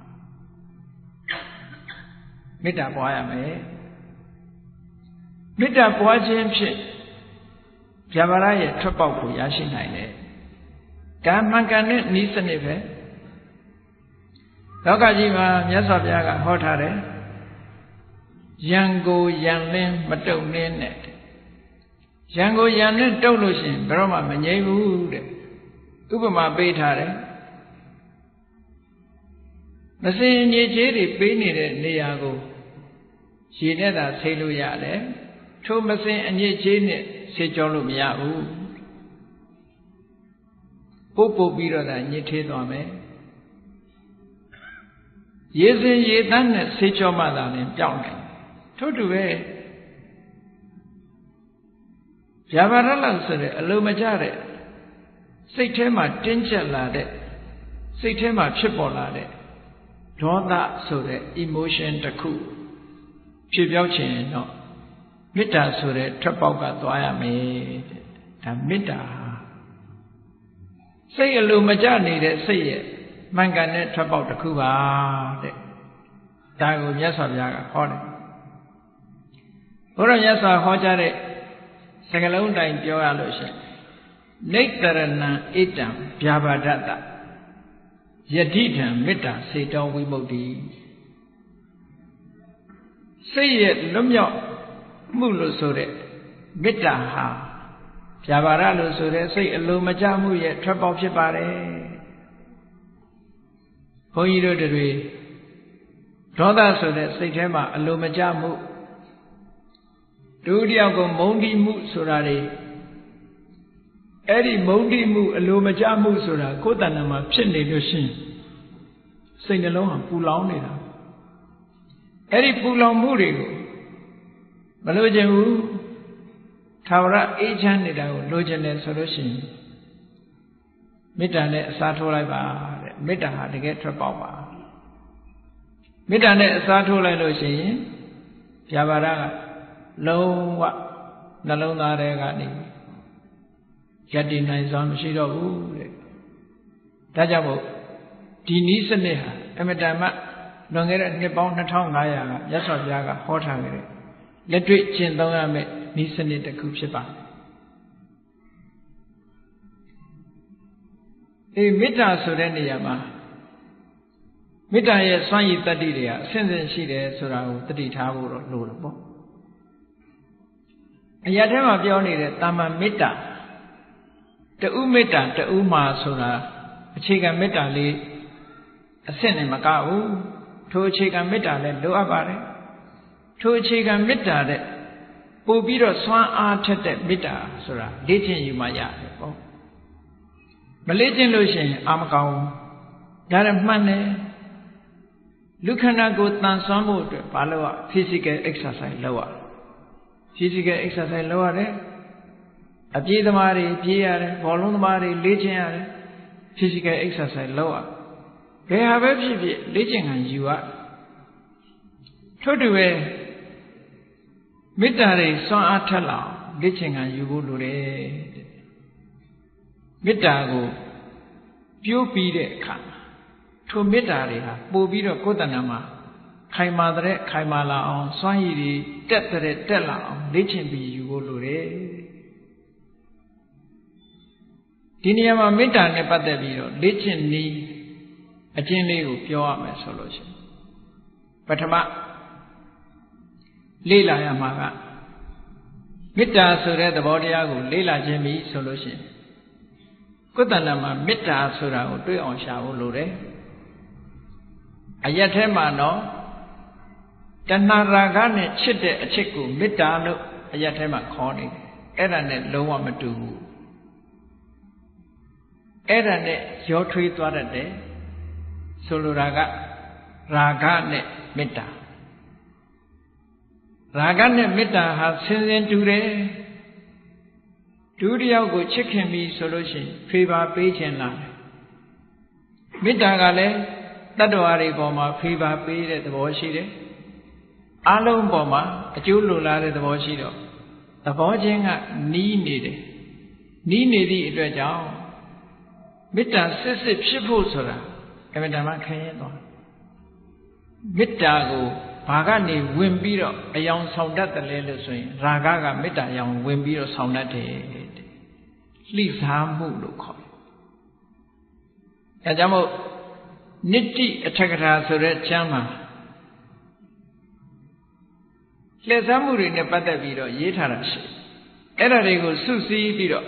မေတ္တာပွားရမယ်မေတ္တာပွားခြင်းဖြင့်ဗျာပါဒရဲ့ထွက်ပေါက်ကိုရရှိနိုင်တယ်ဒါမှန်ကန်တဲ့နည်းစနစ်ပဲလောကကြီးမှာမြတ်စွာဘုရားကဟောထားတယ်ယံကိုယံလင်းမတုံနှင်းနဲ့ယံကိုယံနဲ့တုံလို့ရှိရင်ဘယ်တော့မှမငြိမ့်ဘူးတဲ့ဥပမာပေးထားတယ်မစင်ညစ်ကြေးတွေပေးနေတဲ့နေရာကိုရေနဲ့သာဆေးလို့ရတယ်ထိုမစင်အညစ်ကြေးနဲ့ဆေးကြောလို့မရဘူးပုတ်ပြီးတော့သာညစ်သေးသွားမယ်ရေစင်ရေတန်းနဲ့ဆေးကြောမှသာလည်းပြောင်းနိုင်ထို့တူပဲဗျာပါဒလောက်ဆိုတဲ့အလိုမကျတဲ့စိတ်ထဲမှာတင်းကျပ်လာတဲ့စိတ်ထဲမှာဖြစ်ပေါ်လာတဲ့ဒေါသဆိုတဲ့ emotion တစ်ခုဖြစ်ပြောင်းခြင်းတော့မေတ္တာဆိုတဲ့ထွက်ပေါက်ကသွားရမယ်တဲ့ဒါမေတ္တာစိတ်အလိုမကျနေတဲ့စိတ်ရဲ့မှန်ကန်တဲ့ထွက်ပေါက်တစ်ခုပါတဲ့ဒါကိုမြတ်စွာဘုရားကဟောတယ်ဘုရားမြတ်စွာဟောကြားတဲ့စကားလုံးတိုင်းပြောရလို့ရှိရင်နိတ္တရဏံဣတံဗျာပါဒတယတိထံမေတ္တာစေတောဝိမု ക്തി စိတ်ရဲ့လွတ်မြောက်မှုလို့ဆိုတဲ့မေတ္တာဟာဗျာပါဒလို့ဆိုတဲ့စိတ်အလိုမကျမှုရဲ့ထွက်ပေါက်ဖြစ်ပါတယ်ဘုန်းကြီးတို့တွေဒေါသဆိုတဲ့စိတ်ထဲမှာအလိုမကျမှုဒုတိယကိုမုန်းတိမှုဆိုတာတွေအဲ့ဒီမုန်းတိမှုအလိုမကျမှုဆိုတာကိုယ်တဏ္ဍာမှာဖြစ်နေလို့ရှိရင်စိတ်နှလုံးဟာပူလောင်နေတာအဲ့ဒီပူလောင်မှုတွေကိုမလိုချင်ဘူးထာဝရအေးချမ်းနေတာကိုလိုချင်တယ်ဆိုလို့ရှိရင်မေတ္တာနဲ့အစားထိုးလိုက်ပါတဲ့မေတ္တာဟာတကယ်ထွက်ပေါက်ပါမေတ္တာနဲ့အစားထိုးလိုက်လို့ရှိရင်ဗျာပါဒကလုံးဝနှလုံးသားထဲကနေယက်တည်နိုင်စွာမရှိတော့ဘူးတဲ့ဒါကြောင့်မို့ဒီနည်းစနစ်ဟာအမတန်မှလွန်ခဲ့တဲ့နှစ်ပေါင်း2500ကမြတ်စွာဘုရားကဟောထားခဲ့တဲ့လက်တွေ့ကျင့်သုံးရမယ့်နည်းစနစ်တစ်ခုဖြစ်ပါတယ်မေတ္တာဆိုတဲ့နေရာမှာမေတ္တာရဲ့စွမ်းရည်တတ္တိတွေကအစဉ်စဉ်ရှိတယ်ဆိုတာကိုသတိထားဖို့တော့လိုတယ်ပေါ့အရာထဲမှာပြောနေတဲ့တာမန်မေတ္တာတူမေတ္တာတူမှာဆိုတာအခြေခံမေတ္တာလေးအဆင့်နဲ့မကဘူးထိုအခြေခံမေတ္တာလည်းလိုအပ်ပါတယ်ထိုအခြေခံမေတ္တာတဲ့ပို့ပြီးတော့စွမ်းအားထက်တဲ့မေတ္တာဆိုတာလေ့ကျင့်ယူမှရတယ်ပေါ့မလေ့ကျင့်လို့ရှိရင်အာမကောင်းဒါလည်းမှန်တယ် လူခန္ဓာကိုယ်တန်ဆွမ်းမှုအတွက်ဘာလို့ physical exercise လုပ်ရ physical exercise လုပ်ရတယ်အပြေးသမားတွေပြေးရတယ်ဘောလုံးသမားတွေလေ့ကျင့်ရတယ် physical exercise လုပ်ရဘယ်ဟာပဲဖြစ်ဖြစ်လေ့ကျင့်ခံယူရထို့တူပဲမေတ္တာတွေစွမ်းအားထက်လာလေ့ကျင့်ခံယူဖို့လိုတယ်မေတ္တာကိုပြိုးပြီးတဲ့အခါထိုမေတ္တာတွေဟာပို့ပြီးတော့ကိုယ်တဏ္ဍာမှာခိုင်မာတဲ့ခိုင်မာလာအောင်စွမ်းရည်တွေတက်လာအောင်လေ့ကျင့်ပြီးယူဖို့လိုတယ်ဒီနေရာမှာမေတ္တာနဲ့ပတ်သက်ပြီးတော့လေ့ကျင့်နည်းအကျဉ်းလေးကိုပြောရမယ်ဆိုလို့ရှိရင်ပထမလေ့လာရမှာကမေတ္တာဆိုတဲ့သဘောတရားကိုလေ့လာခြင်းပြီဆိုလို့ရှိရင်ကိုယ်တဏ္ဍာမှာမေတ္တာဆိုတာကိုတွေ့အောင်ရှာဖို့လိုတယ်အရက်ထဲမှာတော့တဏှာရာဂနဲ့ချစ်တဲ့အချစ်ကိုမေတ္တာလို့အရက်ထဲမှာခေါ်နေတယ်အဲ့ဒါနဲ့လုံးဝမတူဘူးအဲ့ဒါနဲ့ရောထွေးသွားတတ်တယ်ဆိုလိုတာကရာဂနဲ့မေတ္တာရာဂနဲ့မေတ္တာဟာဆင်းဆင်းတူတယ်ဒုတိယကိုချစ်ခင်ပြီဆိုလို့ရှိရင်ဖေးပါပေးခြင်းလားမေတ္တာကလည်းတတ္တဝါတွေပေါ်မှာဖေးပါပေးတဲ့သဘောရှိတယ်အလုံးပေါ်မှာအကျိုးလိုလားတဲ့သဘောရှိတော့သဘောချင်းကနီးနေတယ်နီးနေသည့်အတွက်ကြောင့်မေတ္တာစစ်ဖြစ်ဖို့ဆိုတာအမှန်တမ်းခရင်သွားမေတ္တာကိုဘာကနေဝင်ပြီးတော့အယောင်ဆောင်တတ်တယ်လို့ဆိုရင်ရာဂကမေတ္တာရောင်ဝင်ပြီးတော့ဆောင်တတ်တယ်လှိစားမှုလို့ခေါ်တယ်။အဲကြောင့်မို့နိတ္တိအထက်ကထာဆိုတဲ့ကျမ်းမှာလှည့်စားမှုတွေနဲ့ပတ်သက်ပြီးတော့ရေးထားတာရှိတယ်။အဲ့ဒါတွေကိုစုစည်းပြီးတော့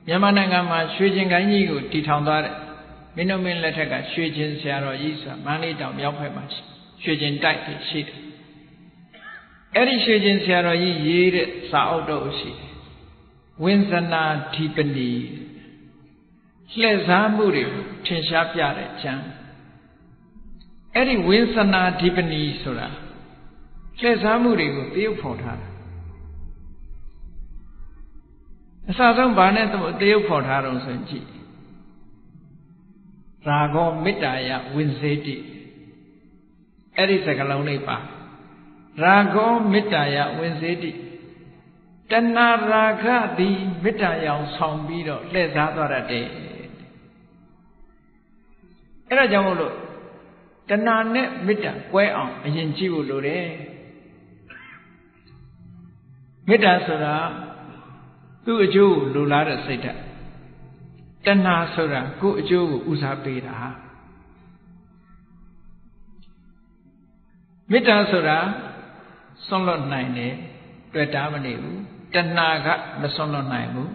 မြန်မာနိုင်ငံမှာရွှေကျင်ကိုင်းကြီးကိုတည်ထောင်သွားတဲ့မင်းတို့မင်းလက်ထက်ကရွှေကျင်ဆရာတော်ကြီးဆိုတာမန္တလေးတောင်မြောက်ဘက်မှာရွှေကျင်တိုက်တွေရှိတယ်။အဲ့ဒီရွှေကျင်ဆရာတော်ကြီးရေးတဲ့စာအုပ်တော့ရှိတယ်။ဝိဇနာဓိပနီလှည့်စားမှုတွေထင်ရှားပြတဲ့ကျမ်းအဲ့ဒီဝိဇနာဓိပနီဆိုတာလှည့်စားမှုတွေကိုတရုပ်ဖော်ထားတာအစဆုံးဘာနဲ့တရုပ်ဖော်ထားတော့ဆိုရင်ကြည့်ရာဂောမေတ္တာယဝိဇေတိအဲ့ဒီစကားလုံးလေးပါရာဂောမေတ္တာယဝိဇေတိတဏှာရာဂသည်မေတ္တာရောင်ဆောင်ပြီးတော့လှည့်စားသွားတတ်တယ်အဲ့ဒါကြောင့်မို့လို့တဏှာနဲ့မေတ္တာကွဲအောင်အရင်ကြည့်ဖို့လိုတယ်မေတ္တာဆိုတာသူ့အကျိုးကိုလိုလားတဲ့စိတ်ဓာတ်တဏှာဆိုတာကိုယ့်အကျိုးကိုဦးစားပေးတာမေတ္တာဆိုတာစွန့်လွတ်နိုင်တယ်တွေ့တာမနေဘူးတဏှာကမစွန့်လွတ်နိုင်ဘူး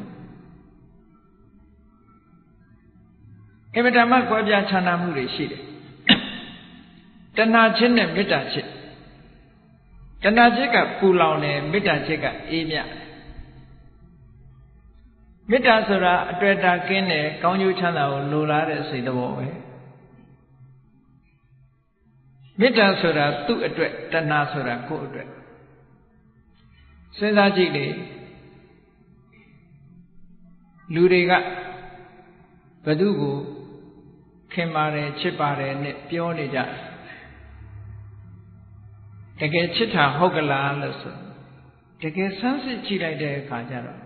အမတမကွဲပြားခြားနားမှုတွေရှိတယ်တဏှာချင်းနဲ့မေတ္တာချင်းတဏှာချစ်ကပူလောင်တယ်မေတ္တာချစ်ကအေးမြတ်မေတ္တာဆိုတာအတွေ့အတာကင်းတယ်ကောင်းကျိုးချမ်းသာကိုလိုလားတဲ့စိတ်သဘောပဲမေတ္တာဆိုတာသူ့အတွက်တဏှာဆိုတာကိုယ့်အတွက်စဉ်းစားကြည့်လေလူတွေကဘသူကိုခင်ပါတယ်ချစ်ပါတယ်နဲ့ပြောနေကြတကယ်ချစ်တာဟုတ်ကလားလို့ဆိုတကယ်ဆန်းစစ်ကြည့်လိုက်တဲ့အခါကျတော့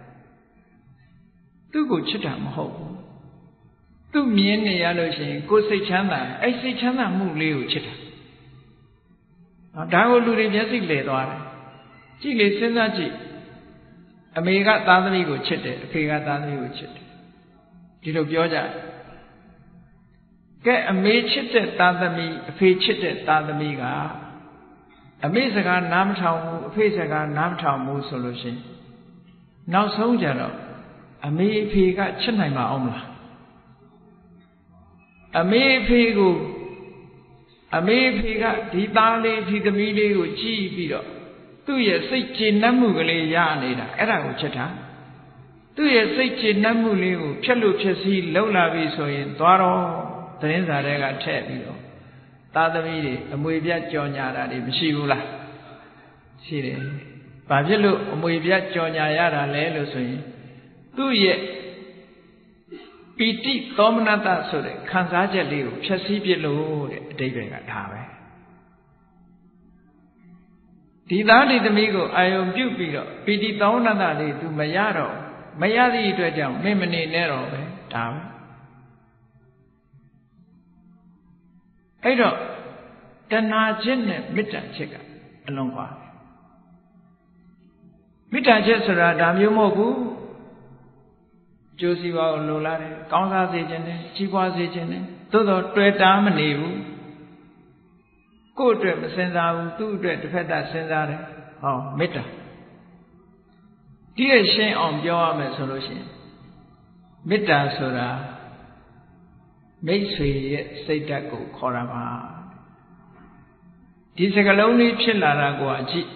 သူ့ကိုချစ်တာမဟုတ်ဘူးသူ့မြင်နေရလို့ရှိရင်ကိုယ်စိတ်ချမ်းသာအဲ့စိတ်ချမ်းသာမှုလေးကိုချစ်တာဒါကိုလူတွေမျက်စိလဲသွားတယ်ကြည့်လေစဉ်းစားကြည့်အမေကသားသမီးကိုချစ်တယ်အဖေကသားသမီးကိုချစ်တယ်ဒီလိုပြောကြတယ်ကဲအမေချစ်တဲ့သားသမီးအဖေချစ်တဲ့သားသမီးကအမေစကားနားမထောင်ဘူးအဖေစကားနားမထောင်ဘူးဆိုလို့ရှိရင်နောက်ဆုံးကြတော့အမေအဖေကချစ်နိုင်ပါအောင်မလားအမေအဖေကဒီသားလေးဒီသမီးလေးကိုကြည့်ပြီးတော့သူ့ရဲ့စိတ်ကျေနပ်မှုကလေးရနေတာအဲ့ဒါကိုချစ်တာသူ့ရဲ့စိတ်ကျေနပ်မှုလေးကိုဖြက်လို့ဖြက်စီးလှုပ်လာပြီဆိုရင်သွားတော့သတင်းစာတွေကထည့်ပြီးတော့ သာသမီတွေအမွေပြတ်ကြော်ညာတာတွေမရှိဘူးလားရှိတယ်ဘာဖြစ်လို့အမွေပြတ်ကြော်ညာရတာလဲလို့ဆိုရင်သူ့ရဲ့ပီတိသောမနတဆိုတဲ့ခံစားချက်လေးကိုဖြည့်ဆည်းပြလို့တဲ့အဓိပ္ပာယ်ကဒါပဲဒီသားဒီသမီးကိုအာယုံပြုတ်ပြီးတော့ပီတိသောမနတလေးသူမရတော့မရသည့်အတွက်ကြောင့်မင်းမနေနဲ့တော့ပဲဒါပဲအဲ့တော့တဏှာချက်နဲ့မေတ္တာချက်ကအလွန်ကွာမေတ္တာချက်ဆိုတာဒါမျိုးမဟုတ်ဘူးကျိုးစီးပွားကိုလိုလားတယ်ကောင်းစားစေခြင်းနဲ့ကြီးပွားစေခြင်းနဲ့သို့တော့တွေ့တာမနေဘူးကိုယ့်အတွက်မစင်စားဘူးသူ့အတွက်တစ်ဖက်သက်စဉ်းစားတယ်ဟောမေတ္တာဒီရဲ့ရှင်းအောင်ပြောရမယ်ဆိုလို့ရှိရင်မေတ္တာဆိုတာမိတ်ဆွေရဲ့စိတ်ဓာတ်ကိုခေါ်တာပါဒီစကားလုံးလေးဖြစ်လာတာကိုအကြည့်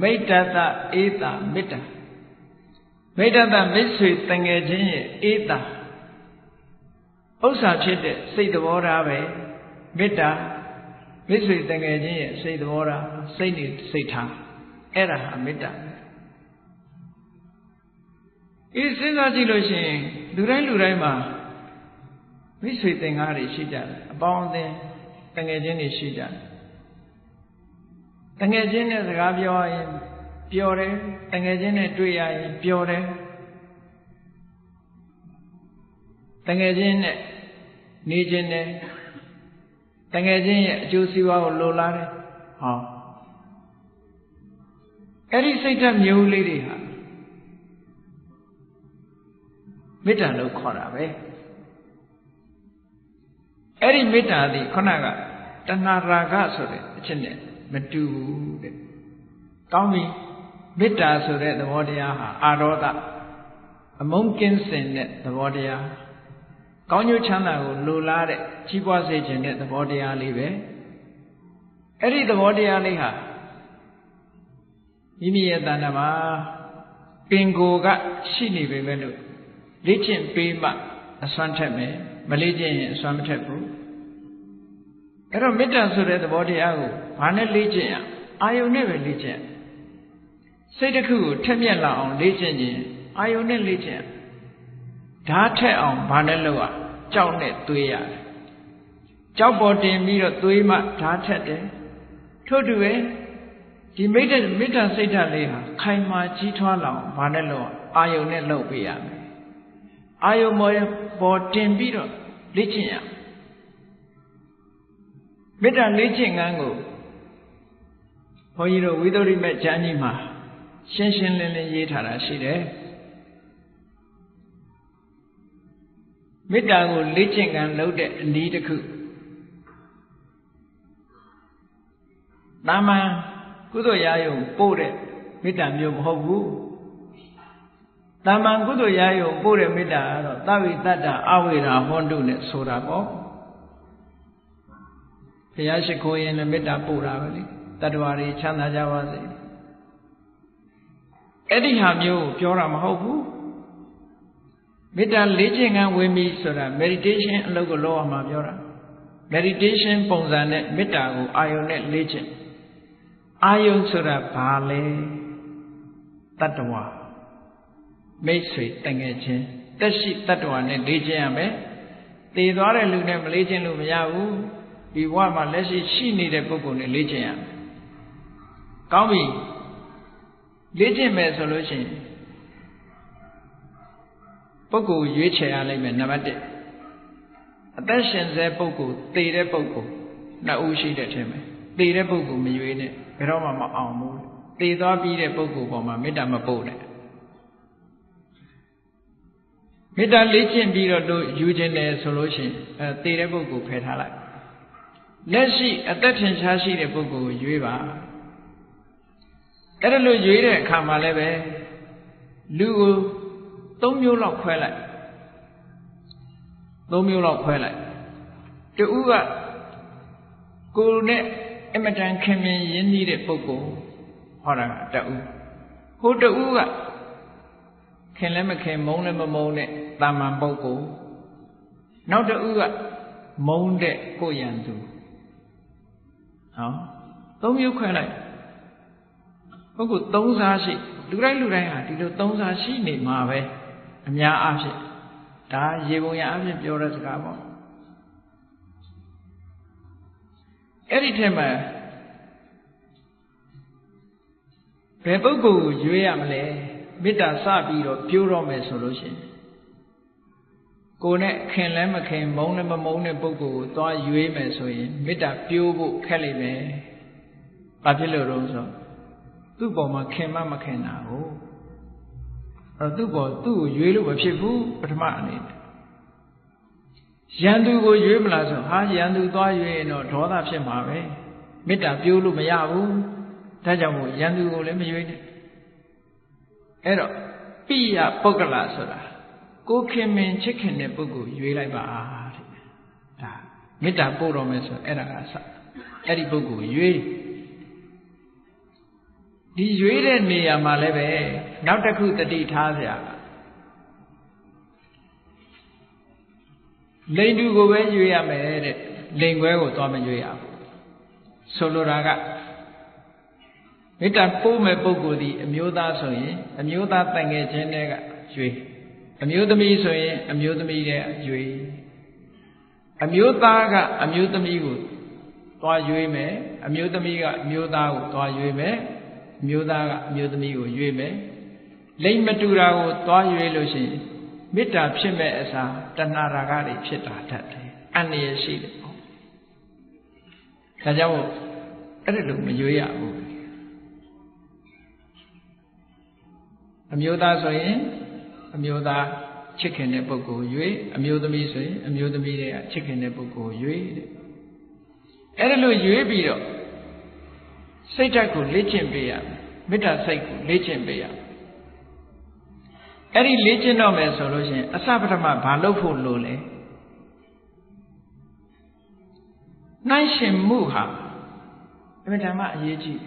မိတ္တတဧတာမေတ္တာမိတ္တတမိတ်ဆွေတငယ်ချင်းရဲ့ဧတာဥစ္စာဖြစ်တဲ့စိတ်သဘောထားပဲမေတ္တာမိတ်ဆွေတငယ်ချင်းရဲ့စိတ်သဘောထားစိတ်နေစိတ်ထားအဲ့ဒါဟာမေတ္တာအေးစဉ်းစားကြည့်လို့ရှိရင်လူတိုင်းမှာမိတ်ဆွေသင်္ကားတွေရှိကြတယ်အပေါင်းအသင်းတငယ်ချင်းတွေရှိကြတယ်တငယ်ချင်းနဲ့စကားပြောရင်ပျော်တယ်တငယ်ချင်းနဲ့တွေ့ရရင်ပျော်တယ်တငယ်ချင်းနဲ့နေခြင်းနဲ့တငယ်ချင်းရဲ့အကျိုးစီးပွားကိုလိုလားတယ်ဟောအဲ့ဒီစိတ်ဓာတ်မျိုးလေးတွေဟာမေတ္တာလို့ခေါ်တာပဲအဲ့ဒီမေတ္တာသည်ခုနကတဏှာရာဂဆိုတဲ့အချက်နဲ့မတူဘူးတဲ့ကောင်းပြီမေတ္တာဆိုတဲ့သဘောတရားဟာအာရောဒအမုန်းကင်းစင်တဲ့သဘောတရားကောင်းကျိုးချမ်းသာကိုလိုလားတဲ့ကြီးပွားစေခြင်းတဲ့သဘောတရားလေးပဲအဲ့ဒီသဘောတရားလေးဟာမိမိရဲ့တဏ္ဍာမှာပင်ကိုယ်ကရှိနေပေမဲ့လို့လေ့ကျင့်ပေးမှအစွမ်းထက်မယ်မလေ့ကျင့်ရင်အစွမ်းမထက်ဘူးအဲ့တော့မေတ္တာဆိုတဲ့သဘောတရားကိုဘာနဲ့လေ့ကျင့်ရအာယုန်နဲ့ပဲလေ့ကျင့်စိတ်တစ်ခုကိုထက်မြက်လာအောင်လေ့ကျင့်ခြင်းအာယုန်နဲ့လေ့ကျင့်ဓာတ်ထက်အောင်ဘာနဲ့လုပ်ရကြောက်နဲ့သွေးရတယ်ကြောက်ပေါ်တင်ပြီးတော့သွေးမှဓာတ်ထက်တယ်ထို့တူပဲဒီမေတ္တာစိတ်ဓာတ်လေးဟာခိုင်မာကြီးထွားလာအောင်ဘာနဲ့လုပ်အာယုန်နဲ့လုပ်ပေးရမယ်အာယုန်ပေါ်တင်ပြီးတော့လေ့ကျင့်ရမေတ္တာလေ့ကျင့်ခန်းကိုဘုန်းကြီးတို့ဝိသုဒ္ဓိမေကျမ်းကြီးမှာရှင်းရှင်းလင်းလင်းရေးထားတာရှိတယ်မေတ္တာကိုလေ့ကျင့်ခန်းလုပ်တဲ့အနည်းတစ်ခုတာမန်ကုသိုလ်ရာယုံပို့တဲ့မေတ္တာမျိုးမဟုတ်ဘူးတာမန်ကုသိုလ်ရာယုံပို့တဲ့မေတ္တာကတော့သဗ္ဗိတ္တအဝိရာဟွန်တုနဲ့ဆိုတာပေါ့ဘုရားရှိခိုးရင်လည်းမေတ္တာပို့တာပဲလေတတ္တဝါတွေချမ်းသာကြပါစေအဲ့ဒီဟာမျိုးကိုပြောတာမဟုတ်ဘူးမေတ္တာလေ့ကျင့်ခန်းဝင်ပြီဆိုတာ meditation အလုပ်ကိုလုပ်အောင်မှာပြောတာ meditation ပုံစံနဲ့မေတ္တာကိုအာယုန်နဲ့လေ့ကျင့်အာယုန်ဆိုတာဘာလဲတတ္တဝါမိတ်ဆွေတငယ်ချင်းတက်ရှိတတ္တဝါနဲ့လေ့ကျင့်ရမယ်သေသွားတဲ့လူနဲ့မလေ့ကျင့်လို့မရဘူးဒီဘဝမှာလက်ရှိရှိနေတဲ့ပုဂ္ဂိုလ်နဲ့လေ့ကျင့်ရမယ်ကောင်းပြီလေ့ကျင့်မယ်ဆိုလို့ရှိရင်ပုဂ္ဂိုလ်ရွေးချယ်ရလိမ့်မယ်နံပါတ်1အသက်ရှင်စေပုဂ္ဂိုလ်သေတဲ့ပုဂ္ဂိုလ်နှစ်ဦးရှိတဲ့ထင်မယ်သေတဲ့ပုဂ္ဂိုလ်မရွေးနဲ့ဘယ်တော့မှမအောင်ဘူးသေသွားပြီးတဲ့ပုဂ္ဂိုလ်ပေါ်မှာမေတ္တာမပို့နဲ့မေတ္တာလေ့ကျင့်ပြီးတော့တို့ယူခြင်းတယ်ဆိုလို့ရှိရင်သေတဲ့ပုဂ္ဂိုလ်ဖယ်ထားလိုက်လက်ရှိအသက်ထင်ရှားရှိတဲ့ပုဂ္ဂိုလ်ကိုရွေးပါအဲ့ဒါလို့ရွေးတဲ့အခါမှာလည်းပဲလူကို3မျိုးလောက်ခွဲလိုက်3မျိုးလောက်ခွဲလိုက်တူကကိုယ်နဲ့အမတန်ခင်မင်ရင်းနှီးတဲ့ပုဂ္ဂိုလ်ဟောတာကတူဟိုတူကခင်လည်းမခင်မုန်းလည်းမမုန်းတဲ့တာမန်ပုဂ္ဂိုလ်နောက်တူကမုန်းတဲ့ကိုရန်သူ 3မျိုးခွဲလိုက်ပုဂ္ဂိုလ်3စားရှိလူတိုင်းဟာဒီလို3စားရှိနေမှာပဲအများအားဖြင့်ဒါရေပုံရအားဖြင့်ပြောတဲ့စကားပေါ့အဲ့ဒီထဲမှာဘယ်ပုဂ္ဂိုလ်ကိုရွေးရမလဲမေတ္တာစပြီးတော့ပြိုးတော့မယ်ဆိုလို့ရှိရင်ကိုယ်နဲ့ခင်လဲမခင်မုန်းလည်းမမုန်းတဲ့ပုဂ္ဂိုလ်ကိုသွားရွေးမယ်ဆိုရင်မေတ္တာပြိုးဖို့ခက်လိမ့်မယ်။ဘာဖြစ်လို့လဲဆိုတော့သူ့ပေါ်မှာခင်မမခင်တာကိုသူ့ကိုရွေးလို့မဖြစ်ဘူးပထမအနေနဲ့ရန်သူကိုရွေးမလားဆိုဟာရန်သူသွားရွေးရင်တော့ဒေါသဖြစ်မှာပဲမေတ္တာပြိုးလို့မရဘူးဒါကြောင့်မို့ရန်သူကိုလည်းမရွေးနဲ့အဲ့တော့ပိယပုဂ္ဂလဆိုတာကိုခင်မင်ချစ်ခင်တဲ့ပုဂ္ဂိုလ်ရွေးလိုက်ပါတဲ့ဒါမေတ္တာပို့တော်မယ်ဆိုအဲ့ဒါကစအဲ့ဒီပုဂ္ဂိုလ်ရွေးဒီရွေးတဲ့နေရာမှာလည်းပဲနောက်တစ်ခုတတိထားเสียလိန်တူကိုပဲရွေးရမယ်တဲ့လိန်ခွဲကိုသွားမရွေးရဘူးဆိုလိုတာကမေတ္တာပို့မဲ့ပုဂ္ဂိုလ်ဒီအမျိုးသားဆိုရင်အမျိုးသားတန်ငယ်ချင်းတွေကရွေးအမျိုးသမီးဆိုရင်အမျိုးသမီးတွေရွေးအမျိုးသားကအမျိုးသမီးကိုသွားရွေးမယ်အမျိုးသမီးကအမျိုးသားကိုသွားရွေးမယ်အမျိုးသားကအမျိုးသမီးကိုရွေးမယ်လိမ့်မတူတာကိုသွားရွေးလို့ရှိရင်မေတ္တာဖြစ်မဲ့အစားတဏှာရာဂတွေဖြစ်တာတတ်တယ်အန္တရာယ်ရှိတယ်ပေါ့ဒါကြောင့်အဲ့ဒါလို့မရွေးရဘူးအမျိုးသားဆိုရင်အမျိုးသားချစ်ခင်တဲ့ပုဂ္ဂိုလ်ရွေးအမျိုးသမီးဆိုရင်အမျိုးသမီးတွေကချစ်ခင်တဲ့ပုဂ္ဂိုလ်ရွေးတဲ့အဲ့ဒါလို့ရွေးပြီးတော့စိတ်ဓာတ်ကိုလေ့ကျင့်ပေးရမေတ္တာစိတ်ကိုလေ့ကျင့်ပေးရအဲ့ဒီလေ့ကျင့်တော့မယ်ဆိုလို့ရှိရင်အစပထမဘာလုပ်ဖို့လိုလဲနှိုင်းရှင်မှုဟာအမှန်တမ်းအရေးကြီး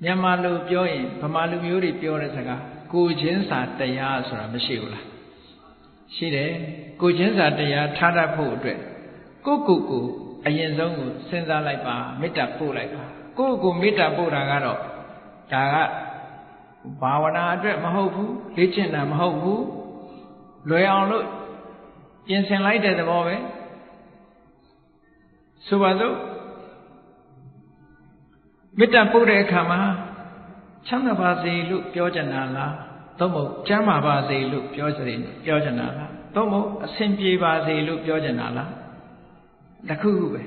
မြန်မာလိုပြောရင်ဗမာလူမျိုးတွေပြောတဲ့စကားကိုချင်းစာတရားဆိုတာမရှိဘူးလားရှိတယ်ကိုချင်းစာတရားထားတတ်ဖို့အတွက်ကိုအရင်ဆုံးကိုစဉ်းစားလိုက်ပါမေတ္တာပို့လိုက်ပါကိုမေတ္တာပို့တာကတော့ဒါကဘာဝနာအတွက်မဟုတ်ဘူးလေ့ကျင့်တာမဟုတ်ဘူးလွယ်အောင်လို့ပြင်ဆင်လိုက်တဲ့သဘောပဲဆိုပါစို့မေတ္တာပို့တဲ့အခါမှာချမ်းသာပါစေလို့ပြောကြတာလားသို့မဟုတ်ကျမ်းမာပါစေလို့ပြောကြတာလားသို့မဟုတ်အဆင်ပြေပါစေလို့ပြောကြတာလားတစ်ခုခုပဲ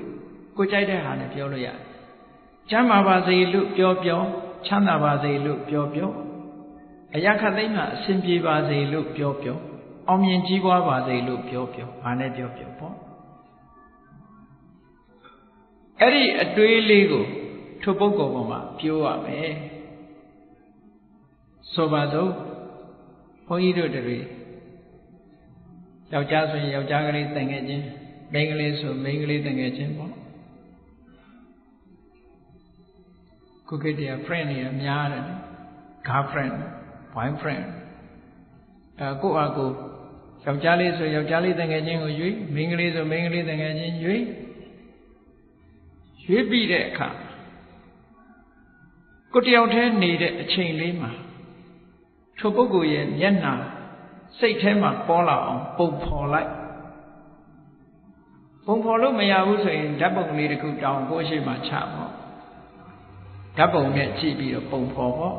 ကိုကြိုက်တဲ့ဟာနဲ့ပြောလို့ရတယ်ကျမ်းမာပါစေလို့ပြောချမ်းသာပါစေလို့ပြောအရာခတ်သိမ်းမှာအဆင်ပြေပါစေလို့ပြောအောင်မြင်ကြီးပွားပါစေလို့ပြောဘာနဲ့ပြောပေါ့အဲ့ဒီအတွေးလေးကိုထိုပုဂ္ဂိုလ်ပေါ်မှာပြောရမယ်ဆိုပါစို့ဘုန်းကြီးတို့တွေယောက်ျားဆိုရင်ယောက်ျားကလေးတန်ငယ်ချင်းမိန်းကလေးဆိုမိန်းကလေးတန်ငယ်ချင်းပေါ့ခုခေတ်တည်း friend တွေများတယ် girlfriend boyfriend ကိုယ့်အကိုယောက်ျားလေးဆိုယောက်ျားလေးတန်ငယ်ချင်းကိုရွေးမိန်းကလေးဆိုမိန်းကလေးတန်ငယ်ချင်းရွေးပြီးတဲ့အခါကိုတယောက်တည်းနေတဲ့အချိန်လေးမှာထိုပုဂ္ဂိုလ်ရဲ့မျက်နှာစိတ်ထဲမှာပေါ်လာအောင်ပုံဖော်လိုက်ပုံဖော်လို့မရဘူးဆိုရင်ဓာတ်ပုံလေးတစ်ခုတောင်ကိုယ့်ရှိမှချပေါ့ဓာတ်ပုံနဲ့ကြည့်ပြီးတော့ပုံဖော်ပေါ့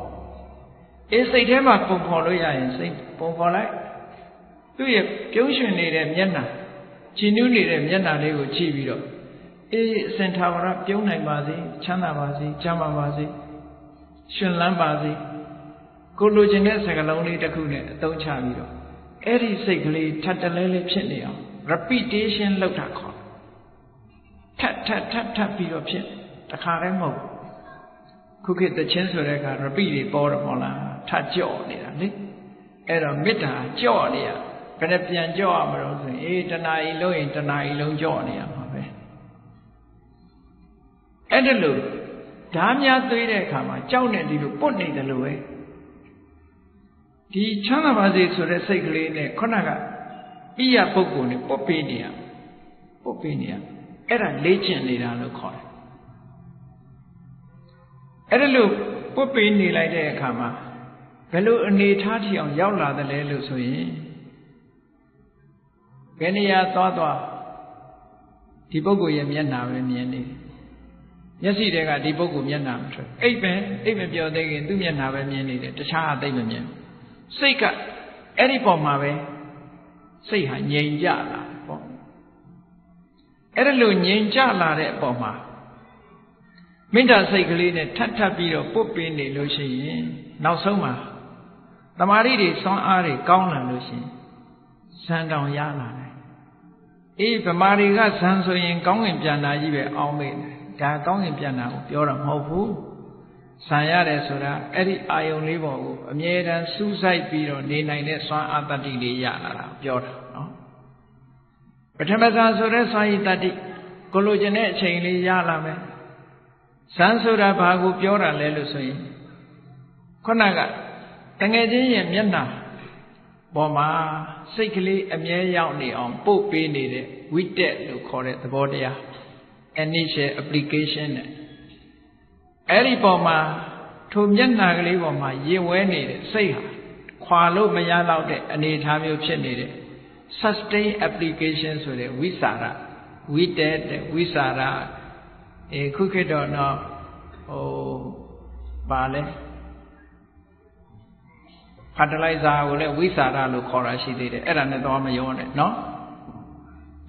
စိတ်ထဲမှာပုံဖော်လို့ရရင်စိတ်ပုံဖော်လိုက်သူ့ရဲ့ပြုံးရွှင်နေတဲ့မျက်နှာကြည်နူးနေတဲ့မျက်နှာလေးကိုကြည့်ပြီးတော့အစဉ်ထာဝရပြုံးနိုင်ပါစေချမ်းသာပါစေကျမ်းမာပါစေရှင်လန်းပါစေကိုလိုချင်တဲ့စကားလုံးလေးတစ်ခုနဲ့အသုံးချပြီးတော့အဲ့ဒီစိတ်ကလေးထပ်တလဲလေးဖြစ်နေအောင် repetition လုပ်တာခေါ်ထပ်ပြီးတော့ဖြစ်တခါတည်းမဟုတ်ခုခေတ်သချင်းဆိုတဲ့အခါ repeat တွေပေါ်တယ်မဟုတ်လားထပ်ကြော့နေတာလေအဲ့တော့မေတ္တာကြော့နေရဘယ်နဲ့ပြန်ကြော့ရမလို့ဆိုရင်တဏှာကြီးလုံးရင်တဏှာကြီးလုံးကြော့နေရမှာပဲအဲ့ဒါလို့ဓာများသွေးတဲ့အခါမှာကြောက်နေဒီလိုပုတ်နေတယ်လို့ပဲဒီချမ်းသာပါစေဆိုတဲ့စိတ်ကလေးနဲ့ခုနကပိယပုဂ္ဂိုလ်နဲ့ပုတ်ပေးနေရအဲ့ဒါလေ့ကျင့်နေတာလို့ခေါ်တယ် အဲ့ဒါလို့ပုတ်ပေးနေလိုက်တဲ့အခါမှာဘယ်လိုအနေထားထီအောင်ရောက်လာတယ်လဲလို့ဆိုရင်ဘယ်နေရာသွားဒီပုဂ္ဂိုလ်ရဲ့မျက်နှာပဲမြင်နေမျက်စိတွေကဒီပုဂ္ဂိုလ်မျက်နှာမထွက်အိပ်မပြောသေးခင်သူ့မျက်နှာပဲမြင်နေတယ်တခြားအသိမမြင်စိတ်ကအဲ့ဒီပေါ်မှာပဲစိတ်ဟာငြိမ်ကြလာပေါ့အဲ့ဒါလို့ငြိမ်ကြလာတဲ့အပေါ်မှာမေတ္တာစိတ်ကလေးနဲ့ထပ်ပြီးတော့ပုတ်ပေးနေလို့ရှိရင်နောက်ဆုံးမှာတမာရီတွေစွမ်းအားတွေကောင်းလာလို့ရှိရင်ဇန်တောင်ရလာတယ်အေးဗမာတွေကဇန်ဆိုရင်ကောင်းကင်ပြန်တာကြီးပဲအောင်းမေ့တယ်ဒါကောင်းကင်ပြန်တာကိုပြောတာမဟုတ်ဘူးဇန်ရတယ်ဆိုတာအဲ့ဒီအာယုံလေးပေါ်ကိုအမြဲတမ်းစူးစိုက်ပြီးတော့နေနိုင်တဲ့စွမ်းအားတတ္တိလေးရလာတာပြောတာနော်ပထမဇန်ဆိုတဲ့စွမ်းရည်တတ္တိကိုလိုချင်တဲ့အချိန်လေးရလာမယ်ဇန်ဆိုတာဘာကိုပြောတာလဲလို့ဆိုရင်ခုနကတငယ်ချင်းရဲ့မျက်နှာပေါ်မှာစိတ်ကလေးအမြဲရောက်နေအောင်ပို့ပေးနေတဲ့ဝိတက်လို့ခေါ်တဲ့သဘောတရား initial application နဲ့အဲ့ဒီပေါ်မှာထိုမျက်နှာကလေးပေါ်မှာရင်ဝဲနေတဲ့စိတ်ဟာခွာလို့မရတော့တဲ့အနေအထားမျိုးဖြစ်နေတဲ့ sustain application ဆိုတဲ့ဝိสารဝိတက်တဲ့ဝိสารခုခေတ်တော့နော်ပါလဲဖတ်တလိုက်စာကိုလည်းဝိสารလို့ခေါ်တာရှိသေးတယ်အဲ့ဒါနဲ့တော့မရောနဲ့နော်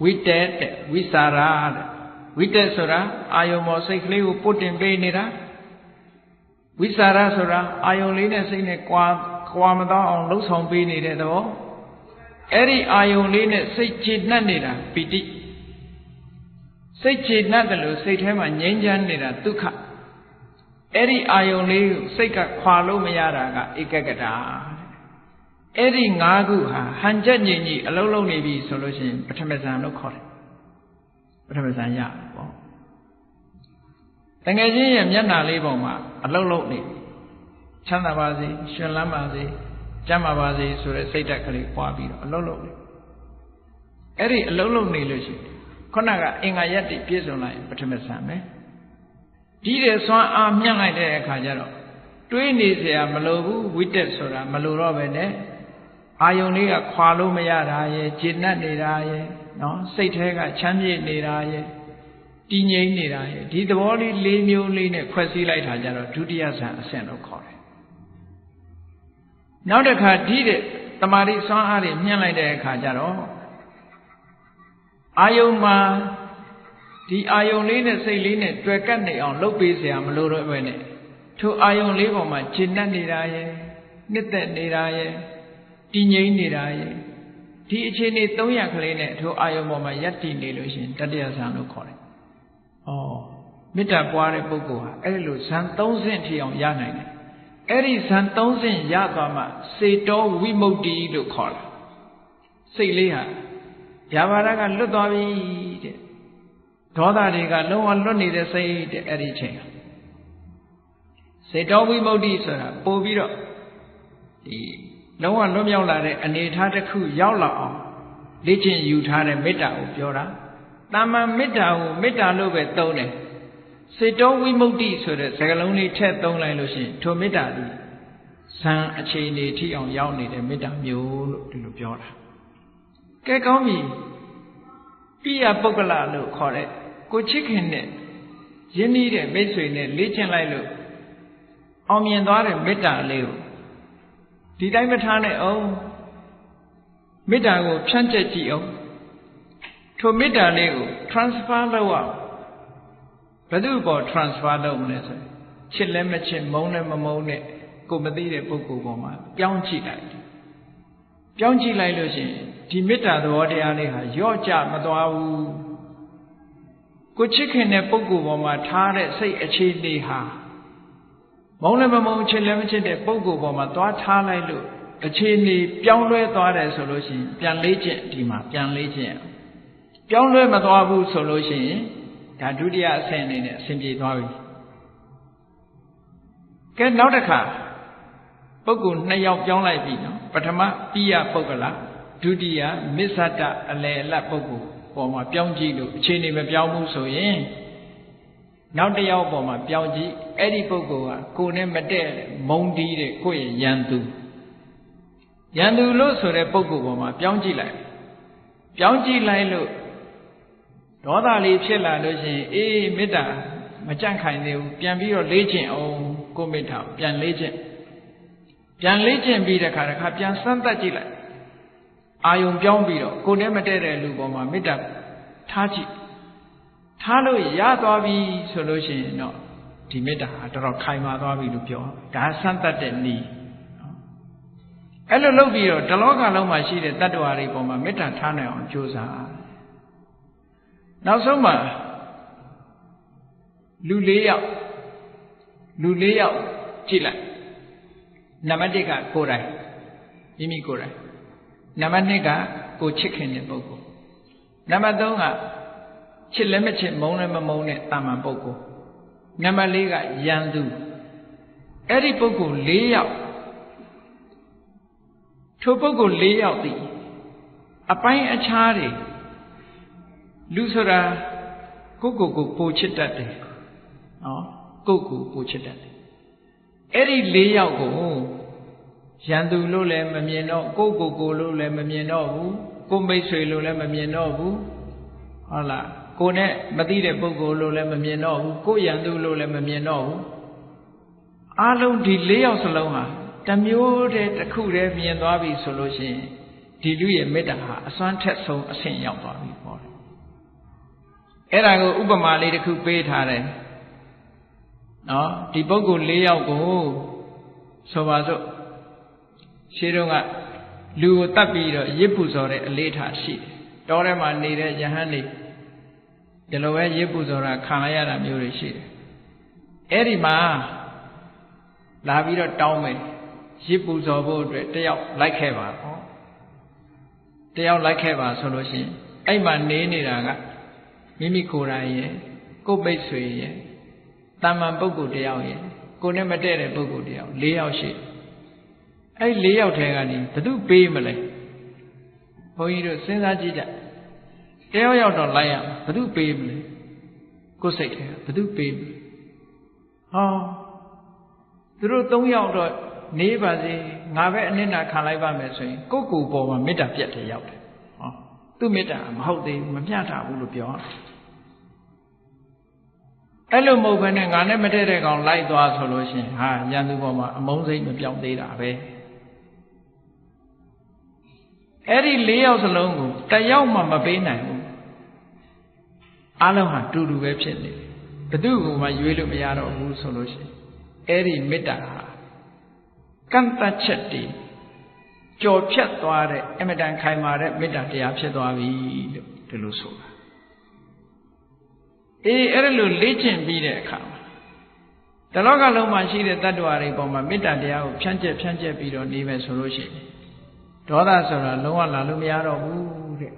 ဝိတက်တဲ့ဝိสารတဲ့ဝိတက်ဆိုတာအာယုံပေါ်စိတ်ကလေးကိုပုတ်တင်ပေးနေတာဝိสารဆိုတာအာယုံလေးနဲ့စိတ်နဲ့ကွာမတော့အောင်လှုပ်ဆောင်ပေးနေတဲ့သဘောအဲ့ဒီအာယုံလေးနဲ့စိတ်ချနှက်နေတာပီတိစိတ်ချနှက်တယ်လို့စိတ်ထဲမှာငြိမ်းချမ်းနေတာဒုက္ခအဲ့ဒီအာယုံလေးကိုစိတ်ကခွာလို့မရတာကဧကဂတာအဲ့ဒီ၅ခုဟာဟန်ချက်ညင်ကြီးအလုံးလုံးနေပြီဆိုလို့ရှိရင်ပထမဇန်လို့ခေါ်တယ်ပထမဇန်ရပေါ့တကယ်ချင်းရဲ့မျက်နှာလေးပေါ်မှာအလုံးလုံးနေချမ်းသာပါစေရှင်လန်းပါစေကျမ်းမာပါစေဆိုတဲ့စိတ်ဓာတ်ကလေးပွားပြီးတော့အလုံးလုံးနေအဲ့ဒီအလုံးလုံးနေလို့ရှိရင်ခုနကအင်္ဂါရက်တွေပြည့်စုံလာရင်ပထမဇန်ပဲဒီတဲ့စွမ်းအားမြင့်လိုက်တဲ့အခါကျတော့တွေးနေเสียမလိုဘူးဝိတက်ဆိုတာမလိုတော့ပဲနဲ့အာယုန်လေးကခွာလို့မရတာရဲ့ဂျေနတ်နေတာရဲ့နော်စိတ်ထဲကချမ်းမြေ့နေတာရဲ့တည်ငြိမ်နေတာရဲ့ဒီသဘောလေး၄မျိုးလေးနဲ့ဖွဲ့စည်းလိုက်တာကြတော့ဒုတိယဇန်အဆင့်လို့ခေါ်တယ်နောက်တစ်ခါဒီတဲ့တမာတိစွမ်းအားတွေမြင့်လိုက်တဲ့အခါကျတော့အာယုန်မှာဒီအာယုန်လေးနဲ့စိတ်လေးနဲ့တွေ့ကပ်နေအောင်လုပ်ပေးเสียမလို့တော့ပဲနဲ့ထိုအာယုန်လေးပေါ်မှာဂျေနတ်နေတာရဲ့နှစ်သက်နေတာရဲ့တည်ငြိမ်နေတာရဲ့ဒီအခြေအနေ၃ရပ်ကလေးနဲ့ထိုအာယုန်ပေါ်မှာယက်တည်နေလို့ရှိရင်တတိယဇန်လို့ခေါ်တယ်။ဩမေတ္တာပွားတဲ့ပုဂ္ဂိုလ်ဟာအဲ့လိုဇန်၃ဆင့်ထိအောင်ရနိုင်တယ်။အဲ့ဒီဇန်၃ဆင့်ရသွားမှစေတောဝိမု ക്തി လို့ခေါ်တာ။စိတ်လေးဟာယာဘာရကလွတ်သွားပြီတဲ့။ဒေါသတွေကလုံးဝလွတ်နေတဲ့စိတ်တဲ့အဲ့ဒီချိန်စေတောဝိမု ക്തി ဆိုတာပို့ပြီးတော့ဒီလုံးဝလွတ်မြောက်လာတဲ့အနေအထားတစ်ခုရောက်လာအောင်လေ့ကျင့်ယူထားတဲ့မေတ္တာကိုပြောတာတာမန်မေတ္တာကိုမေတ္တာလို့ပဲသုံးတယ်စေတောဝိမု ക്തി ဆိုတဲ့စကားလုံးလေးထည့်သုံးလိုက်လို့ရှိရင်ထိုမေတ္တာဒီဇန်အခြေအနေထိအောင်ရောက်နေတဲ့မေတ္တာမျိုးလို့ဒီလိုပြောတာကဲကောင်းပြီပိယပုဂ္ဂလလို့ခေါ်တဲ့ကိုချစ်ခင်နဲ့ရင်းနှီးတဲ့မိတ်ဆွေနဲ့လေ့ကျင့်လိုက်လို့အောင်မြင်သွားတဲ့မေတ္တာလေးကိုဒီတိုင်းမထားနဲ့အောင်မေတ္တာကိုဖြန့်ကျက်ကြည့်အောင်ထိုမေတ္တာလေးကို transfer လုပ်အောင်ဘယ်သူ့ပေါ် transfer လုပ်မလဲဆိုချစ်လည်းမချစ်မုန်းလည်းမမုန်းနဲ့ကိုမသိတဲ့ပုဂ္ဂိုလ်ပေါ်မှာပြောင်းကြည့်လိုက်လို့ရှိရင်ဒီမေတ္တာသဘောတရားလေးဟာယော့ကျမသွားဘူးကိုချစ်ခင်တဲ့ပုဂ္ဂိုလ်ပေါ်မှာထားတဲ့စိတ်အခြေအနေဟာမုန်းလည်းမမုန်းချစ်လည်းမချစ်တဲ့ပုဂ္ဂိုလ်ပေါ်မှာသွားထားလိုက်လို့အခြေအနေပြောင်းလဲသွားတယ်ဆိုလို့ရှိရင်ပြန်လေ့ကျင့်ဒီမှာပြန်လေ့ကျင့်ပြောင်းလဲမသွားဘူးဆိုလို့ရှိရင်ဒါဒုတိယအဆင့်အနေနဲ့အဆင်ပြေသွားပြီကဲနောက်တစ်ခါပုဂ္ဂိုလ်2ယောက်ပြောင်းလိုက်ပြီနော်ပထမပိယပုဂ္ဂလဒုတိယမစ္ဆတအလယ်အလတ်ပုဂ္ဂိုလ်ပေါ်မှာပြောင်းကြည့်လို့အခြေအနေမပြောင်းဘူးဆိုရင် နောက်တစ်ယောက်ပေါ်မှာပြောင်းကြည့်အဲ့ဒီပုဂ္ဂိုလ်ကကိုယ်နဲ့မတည့်မုံတီးတဲ့ကိုယ့်ရဲ့ယန္တုလို့ဆိုတဲ့ပုဂ္ဂိုလ်ပေါ်မှာပြောင်းကြည့်လိုက်လို့ဒေါသလေးဖြစ်လာလို့ရှိရင်အေးမေတ္တာမကြန့်ခိုင်သေးဘူးပြန်ပြီးတော့လေ့ကျင့်အောင်ကိုမေတ္တာပြန်လေ့ကျင့်ပြီးတဲ့ခါပြန်စမ်းသပ်ကြည့်လိုက်အာယုံပြောင်းပြီးတော့ကိုယ်နဲ့မတည့်တဲ့လူပေါ်မှာမေတ္တာထားကြည့်ထားလို့ရသွားပြီဆိုလို့ရှိရင်တော့ဒီမေတ္တာဟာတော်တော်ခိုင်မာသွားပြီလို့ပြောဒါစမ်းသပ်တဲ့နည်းအဲ့လိုလုပ်ပြီးတော့တလောကလုံးမှာရှိတဲ့တတ္တဝါတွေပေါ်မှာမေတ္တာထားနိုင်အောင်ကြိုးစားနောက်ဆုံးမှာလူ၄ယောက်ကြည့်လိုက်နံပါတ်1ကကိုယ်တိုင်မိမိကိုယ်တိုင်နံပါတ်2ကကိုချစ်ခင်တဲ့ပုဂ္ဂိုလ်နံပါတ်3ကချစ်လည်းမချစ်မုန်းလည်းမမုန်းတဲ့တာမန်ပုဂ္ဂိုလ်နံပါတ်4ကယန္တုအဲ့ဒီပုဂ္ဂိုလ်၄ယောက်ထိုပုဂ္ဂိုလ်၄ယောက်သည်အပိုင်းအခြားတွေလူဆိုတာကိုပိုချစ်တတ်တယ်နော်ကိုပိုချစ်တတ်တယ်အဲ့ဒီ၄ယောက်ကိုယန္တုလို့လည်းမမြင်တော့ကိုလို့လည်းမမြင်တော့ဘူးကိုမိတ်ဆွေလို့လည်းမမြင်တော့ဘူးဟုတ်လားကိုနဲ့မသိတဲ့ပုဂ္ဂိုလ်လို့လည်းမမြင်တော့ဘူးကိုယန္တုလို့လည်းမမြင်တော့ဘူးအားလုံးဒီ၄ယောက်စလုံးဟာတမျိုးတည်းတစ်ခုတည်းမြင်သွားပြီဆိုလို့ရှိရင်ဒီလူရဲ့မေတ္တာဟာအစွမ်းထက်ဆုံးအဆင့်ရောက်သွားပြီပေါ့အဲ့ဒါကိုဥပမာလေးတစ်ခုပေးထားတယ်နော်ဒီပုဂ္ဂိုလ်၄ယောက်ကိုဆိုပါစို့ရှင်းတော့ကလူကိုတတ်ပြီးတော့ရစ်ပူဇော်တဲ့အလေးထားရှိတယ်တောထဲမှာနေတဲ့ယဟန်တွေဒီလိုပဲရစ်ပူဇော်တာခံလိုက်ရတာမျိုးတွေရှိတယ်အဲ့ဒီမှာလာပြီးတော့တောင်းမယ်ရစ်ပူဇော်ဖို့အတွက်တယောက်လိုက်ခဲ့ပါဟောတယောက်လိုက်ခဲ့ပါဆိုလို့ရှိရင်အဲ့မှာနေနေတာကမိမိကိုယ်တိုင်ရဲ့ကိုယ်ပိတ်ဆွေရဲ့တာမန်ပုဂ္ဂိုလ်တယောက်ရဲ့ကိုယ်နဲ့မတည့်တဲ့ပုဂ္ဂိုလ်တယောက်၄ယောက်ရှိအဲ့၄ယောက်ထဲကနေဘယ်သူပေးမလဲဘုန်းကြီးတို့စဉ်းစားကြည့်ကြတယောက်ယောက်တော့လိုက်ရမှာဘယ်သူပေးမလဲကိုယ်စိတ်ထဲဘယ်သူပေးမလဲဟောသူတို့၃ယောက်တော့နေပါစေငါပဲအနစ်နာခံလိုက်ပါမယ်ဆိုရင်ကိုယ့်ကိုယ်ပေါ်မှာမေတ္တာပြတ်တယ်ရောက်တယ်ဟောသူ့မေတ္တာမဟုတ်သေးဘူးမမျှတာဘူးလို့ပြောအဲ့လိုမဟုတ်ဘဲနဲ့ငါနဲ့မတည့်တဲ့ကောင်လိုက်သွားဆိုလို့ရှိရင်ဟာရန်သူပေါ်မှာအမုန်းစိတ်မပြောင်းသေးတာပဲအဲ့ဒီ၄ယောက်စလုံးကိုတယောက်မှမပေးနိုင်ဘူးအားလုံးဟာတူတူပဲဖြစ်နေတယ်ဘယ်သူကမှရွေးလို့မရတော့ဘူးဆိုလို့ရှိရင်အဲ့ဒီမေတ္တာဟာကန့်တတ်ချက်တည်ကြော်ဖြတ်သွားတဲ့အမတန်ခိုင်မာတဲ့မေတ္တာတရားဖြစ်သွားပြီလို့ဒီလိုဆိုတာအဲ့ဒါလိုလေ့ကျင့်ပြီးတဲ့အခါမှာတလောကလုံးမှာရှိတဲ့တ attva တွေပေါ်မှာမေတ္တာတရားကိုဖြန့်ကျက်ပြီးတော့နေမယ်ဆိုလို့ရှိရင်ဒေါသဆိုတာလုံးဝလာလို့မရတော့ဘူးတဲ့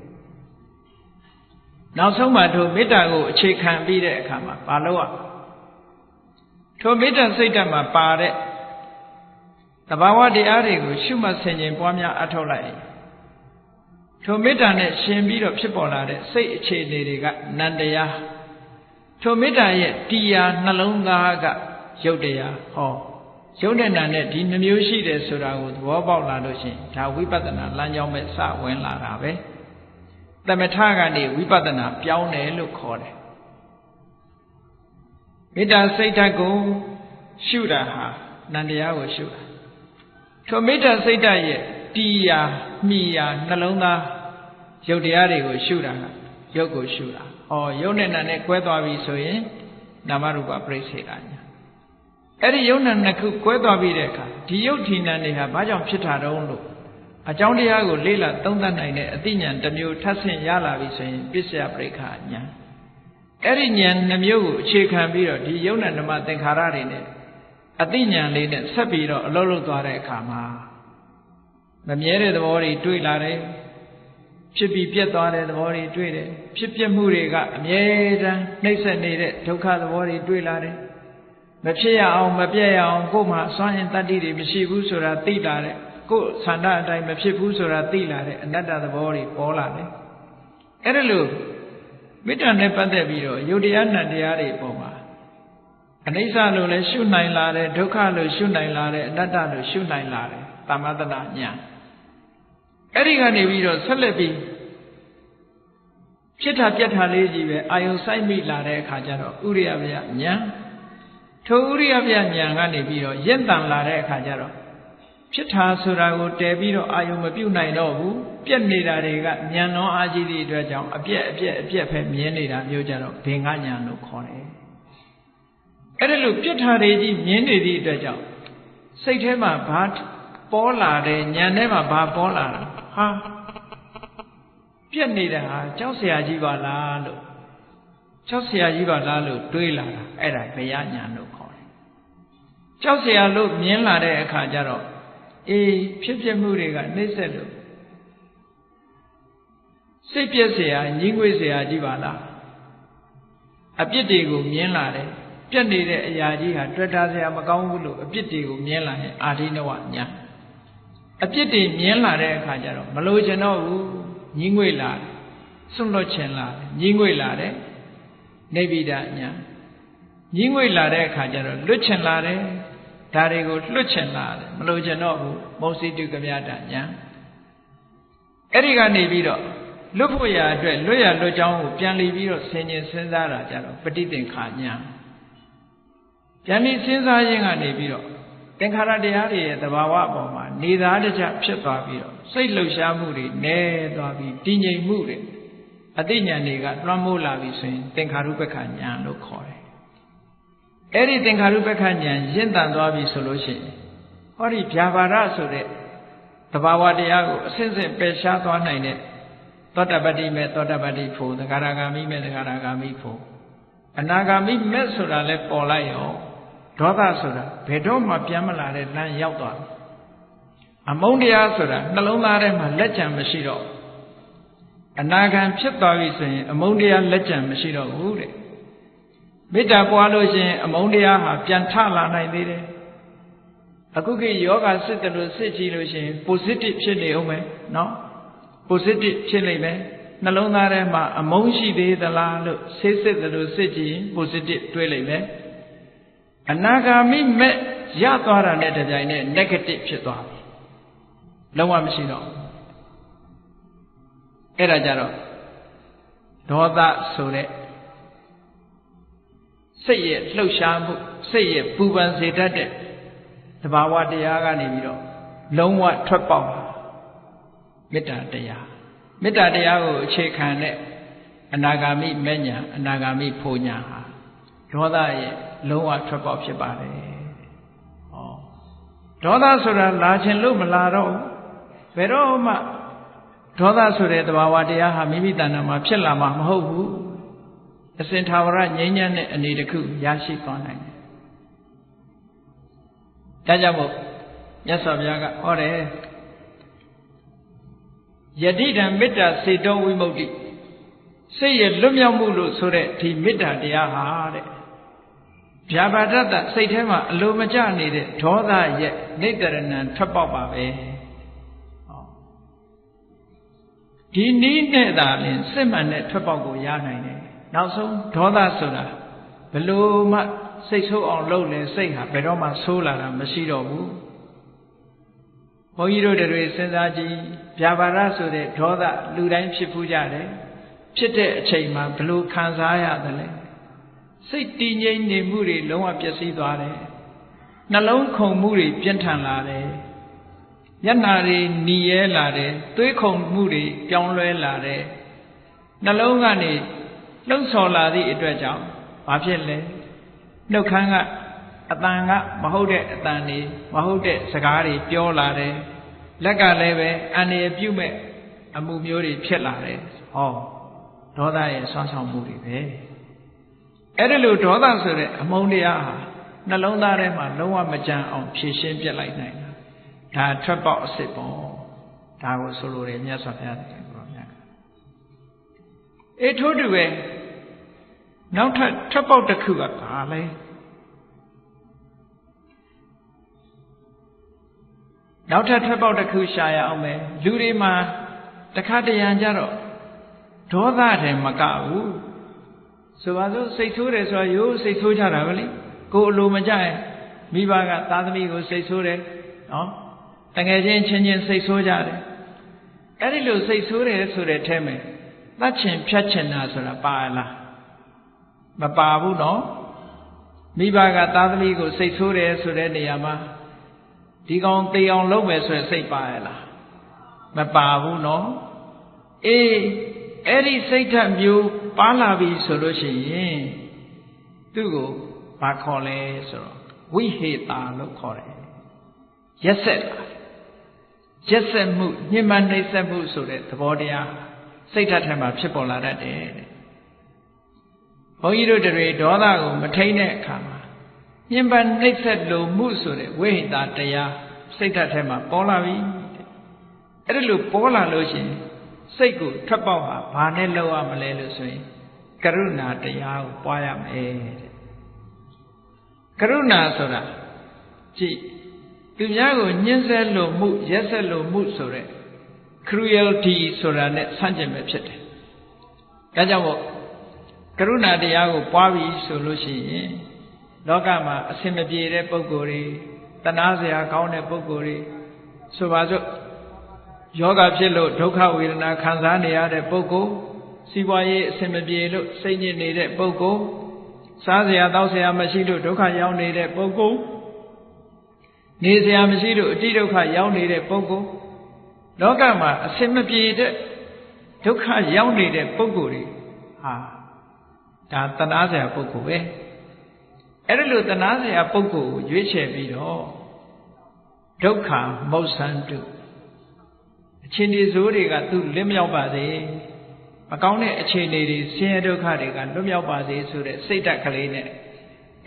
နောက်ဆုံးမှထိုမေတ္တာကိုအခြေခံပြီးတဲ့အခါမှာဘာလို့ထိုမေတ္တာစိတ်ဓာတ်မှာပါတဲ့တဘာဝတရားတွေကိုရှုမှတ်ဆင်ခြင်ပွားများအထောက်လိုက်ထိုမေတ္တာနဲ့ရှင်ပြီးတော့ဖြစ်ပေါ်လာတဲ့စိတ်အခြေအနေတွေကနန္တရားထိုမေတ္တာရဲ့တရားနှလုံးသားကရုပ်တရားဟောရုပ်နဲ့နာနဲ့ဒီနှမျိုးရှိတယ်ဆိုတာကိုသဘောပေါက်လာလို့ရှိရင်ဒါဝိပဿနာလမ်းကြောင်းပဲစဝင်လာတာပဲသမထကနေဝိပဿနာပြောင်းတယ်လို့ခေါ်တယ်မေတ္တာစိတ်ဓာတ်ကိုရှုတာဟာနန္တရားကိုရှုတာထိုမေတ္တာစိတ်ဓာတ်ရဲ့တရားမှီရာနှလုံးသားရုပ်တရားတွေကိုရှုတာကရုပ်ကိုရှုတာဟောရုပ်နဲ့နာနဲ့ကွဲသွားပြီဆိုရင်နာမရူပပရိစ္ဆေဒညာအဲ့ဒီယုံနာနှစ်ခုကွဲသွားပြီးတဲ့အခါဒီယုတ်ထီနံတွေဟာဘာကြောင့်ဖြစ်တာတုံးလို့အကြောင်းတရားကိုလေ့လာသုံးသပ်နိုင်တဲ့အသိဉာဏ်တစ်မျိုးထပ်ဆင့်ရလာပြီဆိုရင်ပစ္စယပရိက္ခဉာဏ်အဲ့ဒီဉာဏ်နှမျိုးကိုအခြေခံပြီးတော့ဒီယုံနာဓမ္မသင်္ခါရတွေနဲ့အသိဉာဏ်လေးနဲ့ဆက်ပြီးတော့အလုံးလုံးသွားတဲ့အခါမှာမမြဲတဲ့သဘောတွေတွေ့လာတယ်ဖြစ်ပြီးပြတ်သွားတဲ့သဘောတွေတွေ့တယ်ဖြစ်ပြမှုတွေကအမြဲတမ်းနှိမ့်ဆက်နေတဲ့ဒုက္ခသဘောတွေတွေ့လာတယ်မဖြစ်ရအောင်မပြည့်ရအောင်ကိုယ်မှာစွမ်းရင်တတ္တိတွေမရှိဘူးဆိုတာသိလာတယ်ကိုယ်ဆန္ဒအတိုင်းမဖြစ်ဘူးဆိုတာသိလာတဲ့အနတ္တသဘောတွေပေါ်လာတယ်အဲ့ဒါလို့မေတ္တာနဲ့ပတ်သက်ပြီးတော့ယုတ်တရားနတ်တရားတွေပေါ်မှာ အနိစ္စလို့လည်းရှုနိုင်လာတယ်ဒုက္ခလို့ရှုနိုင်လာတယ်အနတ္တလို့ရှုနိုင်လာတယ်သမထဉာဏ်အဲ့ဒီကနေပြီးတော့ဆက်လက်ပြီးဖြစ်တာပြက်တာလေးကြီးပဲအာယုံစိုက်မိလာတဲ့အခါကျတော့ဥရိယဗျာဉာဏ်ထိုဥရိယဗျာဉာဏ်ကနေပြီးတော့ရင့်တန်လာတဲ့အခါကျတော့ဖြစ်တာဆိုတာကိုတည်ပြီးတော့အာယုံမပြုတ်နိုင်တော့ဘူးပြက်နေတာတွေကဉာဏ်တော်အားကြီးသည့်အတွက်ကြောင့်အပြက်ပဲမြင်နေတာမျိုးကြတော့ဘေငါဉာဏ်လို့ခေါ်တယ်အဲ့ဒါလို့ပြက်တာတွေကြီးမြင်နေသည့်အတွက်ကြောင့်စိတ်ထဲမှာဘာပေါ်လာတယ်ဉာဏ်ထဲမှာဘာပေါ်လာတာဟာပြက်နေတာဟာကြောက်เสียကြီးပါလားလို့ကြောက်เสียကြီးပါလားလို့တွေးလာတာအဲ့ဒါဘယဉာဏ်လို့ခေါ်တယ်ကြောက်เสียလို့မြင်လာတဲ့အခါကျတော့အေးဖြစ်မှုတွေကနှိမ့်ဆက်လို့စိတ်ပြက်เสียညှိငွေ့เสียကြီးပါလားအပြစ်တွေကိုမြင်လာတယ်ပြက်နေတဲ့အရာကြီးဟာတွေ့တာเสียမကောင်းဘူးလို့အပြစ်တွေကိုမြင်လာရင်အာဓိနဝညာအပြစ်တွေမြင်လာတဲ့အခါကျတော့မလိုချင်တော့ဘူးညှိငွေ့လာတယ်စွန့်လွတ်ချင်လာတယ်ညှိငွေ့လာတယ်နိဗ္ဗိဒညာညှိငွေ့လာတဲ့အခါကျတော့လွတ်ချင်လာတယ်ဒါတွေကိုလွတ်ချင်လာတယ်မလိုချင်တော့ဘူးမောစိတုကမြတညာအဲ့ဒီကနေပြီးတော့လွတ်ဖို့ရာအတွက်လွတ်ရလွတ်ကြောင်းကိုပြန်လီပြီးတော့ဆင်ញင်စဉ်းစားတာကြတော့ပဋိသင်္ခာညာပြန်ပြီးစဉ်းစားခြင်းကနေပြီးတော့သင်္ခါရတရားတွေရဲ့သဘာဝအပေါ်မှာနေသားတကျဖြစ်သွားပြီးတော့စိတ်လှုပ်ရှားမှုတွေနည်းသွားပြီးတည်ငြိမ်မှုတွေအသိဉာဏ်တွေကလွှမ်းမိုးလာပြီဆိုရင်သင်္ခါရုပ္ပခဉာဏ်လို့ခေါ်တယ်အဲ့ဒီသင်္ခါရုပ္ပခဉာဏ်ရင့်တန်သွားပြီဆိုလို့ရှိရင်ဟောဒီဗျာပါဒဆိုတဲ့သဘာဝတရားကိုအစစ်စစ်ပယ်ရှားသွားနိုင်တဲ့သောတပတ္တိမေသောတပတ္တိဖို့သဂရဂါမိမေသဂရဂါမိဖို့အနာဂါမိမေဆိုတာလဲပေါ်လိုက်ရောဒေါသဆိုတာဘယ်တော့မှပြန်မလာတဲ့လမ်းရောက်သွားပြီအမုန်းတရားဆိုတာနှလုံးသားထဲမှာလက်ကြံမရှိတော့အနာဂံဖြစ်သွားပြီဆိုရင်အမုန်းတရားလက်ကြံမရှိတော့ဘူးတဲ့မေတ္တာပွားလို့ရှိရင်အမုန်းတရားဟာပြန်ထလာနိုင်သေးတယ်အခုခေတ်ယောဂစစ်တယ်လို့စစ်ကြည့်လို့ရှိရင် positive ဖြစ်နေအောင်မယ်နော် positive ဖြစ်နေမယ်နှလုံးသားထဲမှာအမုန်းရှိသေးသလားလို့ဆေးစစ်တယ်လို့စစ်ကြည့်ရင် positive တွေးလိုက်မယ်အနာဂါမိမဲ့ရသွားတာနဲ့တပြိုင်နက် negative ဖြစ်သွားပြီလုံးဝမရှိတော့အဲ့ဒါကြတော့ဒေါသဆိုတဲ့စိတ်ရဲ့လှုပ်ရှားမှုစိတ်ရဲ့ပူပန်စေတတ်တဲ့သဘာဝတရားကနေပြီးတော့လုံးဝထွက်ပေါက်မေတ္တာတရားမေတ္တာတရားကိုအခြေခံတဲ့အနာဂါမိမဲ့ညာအနာဂါမိဖို့ညာဟာဒေါသရဲ့လုံးဝထွက်ပေါက်ဖြစ်ပါတယ်။ဩဒေါသဆိုတာလာခြင်းလို့မလာတော့ဘယ်တော့မှဒေါသဆိုတဲ့သဘာဝတရားဟာမိမိတဏ္ဍာမှာဖြစ်လာမှာမဟုတ်ဘူး။အစဉ်ထာဝရငြိမ်းချမ်းတဲ့အနေတစ်ခုရရှိသွားနိုင်တယ်။ဒါကြောင့်မို့မြတ်စွာဘုရားကဟောတယ်ယတိတံမေတ္တာစေတောဝိမု ക്തി စိတ်ရဲ့လွတ်မြောက်မှုလို့ဆိုတဲ့ဒီမေတ္တာတရားဟာတဲ့ဗျာပါဒတ္တစိတ်ထဲမှာအလိုမကျနေတဲ့ဒေါသရဲ့နိတ္တရဏံထွက်ပေါက်ပါပဲဒီနည်းနဲ့သာလင်စစ်မှန်တဲ့ထွက်ပေါက်ကိုရနိုင်တယ်နောက်ဆုံးဒေါသဆိုတာဘလို့မှစိတ်ဆိုးအောင်လုပ်လဲစိတ်ဟာဘယ်တော့မှဆိုးလာတာမရှိတော့ဘူးဘုန်းကြီးတို့တွေစဉ်းစားကြည့်ဗျာပါဒဆိုတဲ့ဒေါသလူတိုင်းဖြစ်ဖူးကြတယ်ဖြစ်တဲ့အချိန်မှာဘလို့ခံစားရတယ်လဲစိတ်တည်ငြိမ်နေမှုတွေလုံးဝပျက်စီးသွားတယ်နှလုံးခုန်မှုတွေပြင်းထန်လာတယ်မျက်နှာတွေหนีရဲလာတယ်သွေးခုန်မှုတွေပြောင်းလဲလာတယ်နှလုံးကနေလှုပ်ဆော်လာသည့်အတွက်ကြောင့်ဘာဖြစ်လဲနှုတ်ခမ်းကအတန်ကမဟုတ်တဲ့အတန်တွေမဟုတ်တဲ့စကားတွေပြောလာတယ်လက်ကလည်းပဲအန္တရာယ်ပြုမဲ့အမှုမျိုးတွေဖြစ်လာတယ်ဟောဒေါသရဲ့ဆွမ်းဆောင်မှုတွေပဲအဲ့ဒါလို့ဒေါသဆိုတဲ့အမုန်းတရားဟာနှလုံးသားထဲမှာလုံးဝမကြံအောင်ဖြည့်ရှင်းပြစ်လိုက်နိုင်တာဒါထွက်ပေါက်အစ်စ်ပေါ့ဒါကိုဆိုလိုတယ်မြတ်စွာဘုရားတင်တော်မြတ်အေးထို့တူပဲနောက်ထပ်ထွက်ပေါက်တစ်ခုကဘာလဲနောက်ထပ်ထွက်ပေါက်တစ်ခုရှာရအောင်မယ်လူတွေမှာတခါတရံကြတော့ဒေါသတယ်မကဘူးဆိုပါစို့စိတ်ဆိုးတယ်ဆိုတာရိုးစိတ်ဆိုးကြတာပဲလေ ကိုအလိုမကြရင်မိဘကသားသမီးကိုစိတ်ဆိုးတယ်နော်တကယ်ချင်းချင်းစိတ်ဆိုးကြတယ်အဲ့ဒီလိုစိတ်ဆိုးတယ်ဆိုတဲ့ထဲမှာတတ်ချင်ဖြတ်ချင်တာဆိုတာပါလားမပါဘူးနော်မိဘကသားသမီးကိုစိတ်ဆိုးတယ်ဆိုတဲ့နေရာမှာဒီကောင်သေအောင်လုပ်မယ်ဆိုရင်စိတ်ပါရလားမပါဘူးနော်အေးအဲ့ဒီစိတ်ဓာတ်မျိုးပါလာပြီဆိုလို့ရှိရင်သူ့ကိုဘာခေါ်လဲဆိုတော့ဝိဟေတာလို့ခေါ်တယ်ရက်ဆက်လာရက်ဆက်မှုညှဉ်းပန်းနှိပ်စက်မှုဆိုတဲ့သဘောတရားစိတ်ဓာတ်ထဲမှာဖြစ်ပေါ်လာတတ်တယ်တဲ့ဘုန်းကြီးတို့တွေဒေါသကိုမထိန်းတဲ့အခါမှာညှဉ်းပန်းနှိပ်စက်လိုမှုဆိုတဲ့ဝိဟိတာတရားစိတ်ဓာတ်ထဲမှာပေါ်လာပြီအဲ့ဒါလို့ပေါ်လာလို့ရှိရင်စိတ်ကိုထွက်ပေါက်ဟာဘာနဲ့လောက်ရမလဲလို့ဆိုရင်ကရုဏာတရားကိုပွားရမယ်တဲ့ကရုဏာဆိုတာကြည့်သူများကိုညှင်းဆဲလိုမှုရက်စက်လိုမှုဆိုတဲ့ cruelty ဆိုတာနဲ့ဆန့်ကျင်ပဲဖြစ်တယ်ဒါကြောင့်မို့ကရုဏာတရားကိုပွားပြီးဆိုလို့ရှိရင်လောကမှာအစင်မပြေတဲ့ပုဂ္ဂိုလ်တွေတနာစရာကောင်းတဲ့ပုဂ္ဂိုလ်တွေဆိုပါစို့ယောဂဖြစ်လို့ဒုက္ခဝေဒနာခံစားနေရတဲ့ပုဂ္ဂိုလ်စီးပွားရေးအစင်မပြေလို့စိတ်ညစ်နေတဲ့ပုဂ္ဂိုလ်စားစရာတောက်စရာမရှိလို့ဒုက္ခရောက်နေတဲ့ပုဂ္ဂိုလ်နေစရာမရှိလို့အတိဒုက္ခရောက်နေတဲ့ပုဂ္ဂိုလ်လောကမှာအစင်မပြေတဲ့ဒုက္ခရောက်နေတဲ့ပုဂ္ဂိုလ်တွေဟာဒါတနာစရာပုဂ္ဂိုလ်ပဲအဲ့ဒါလို့တနာစရာပုဂ္ဂိုလ်ကိုရွေးချယ်ပြီးတော့ဒုက္ခမုတ်ဆန်းတုအချင်းဒီဆိုးတွေကသူ့လွတ်မြောက်ပါစေမကောင်းတဲ့အခြေအနေတွေဆင်းရဲဒုက္ခတွေကလွတ်မြောက်ပါစေဆိုတဲ့စိတ်ဓာတ်ကလေးနဲ့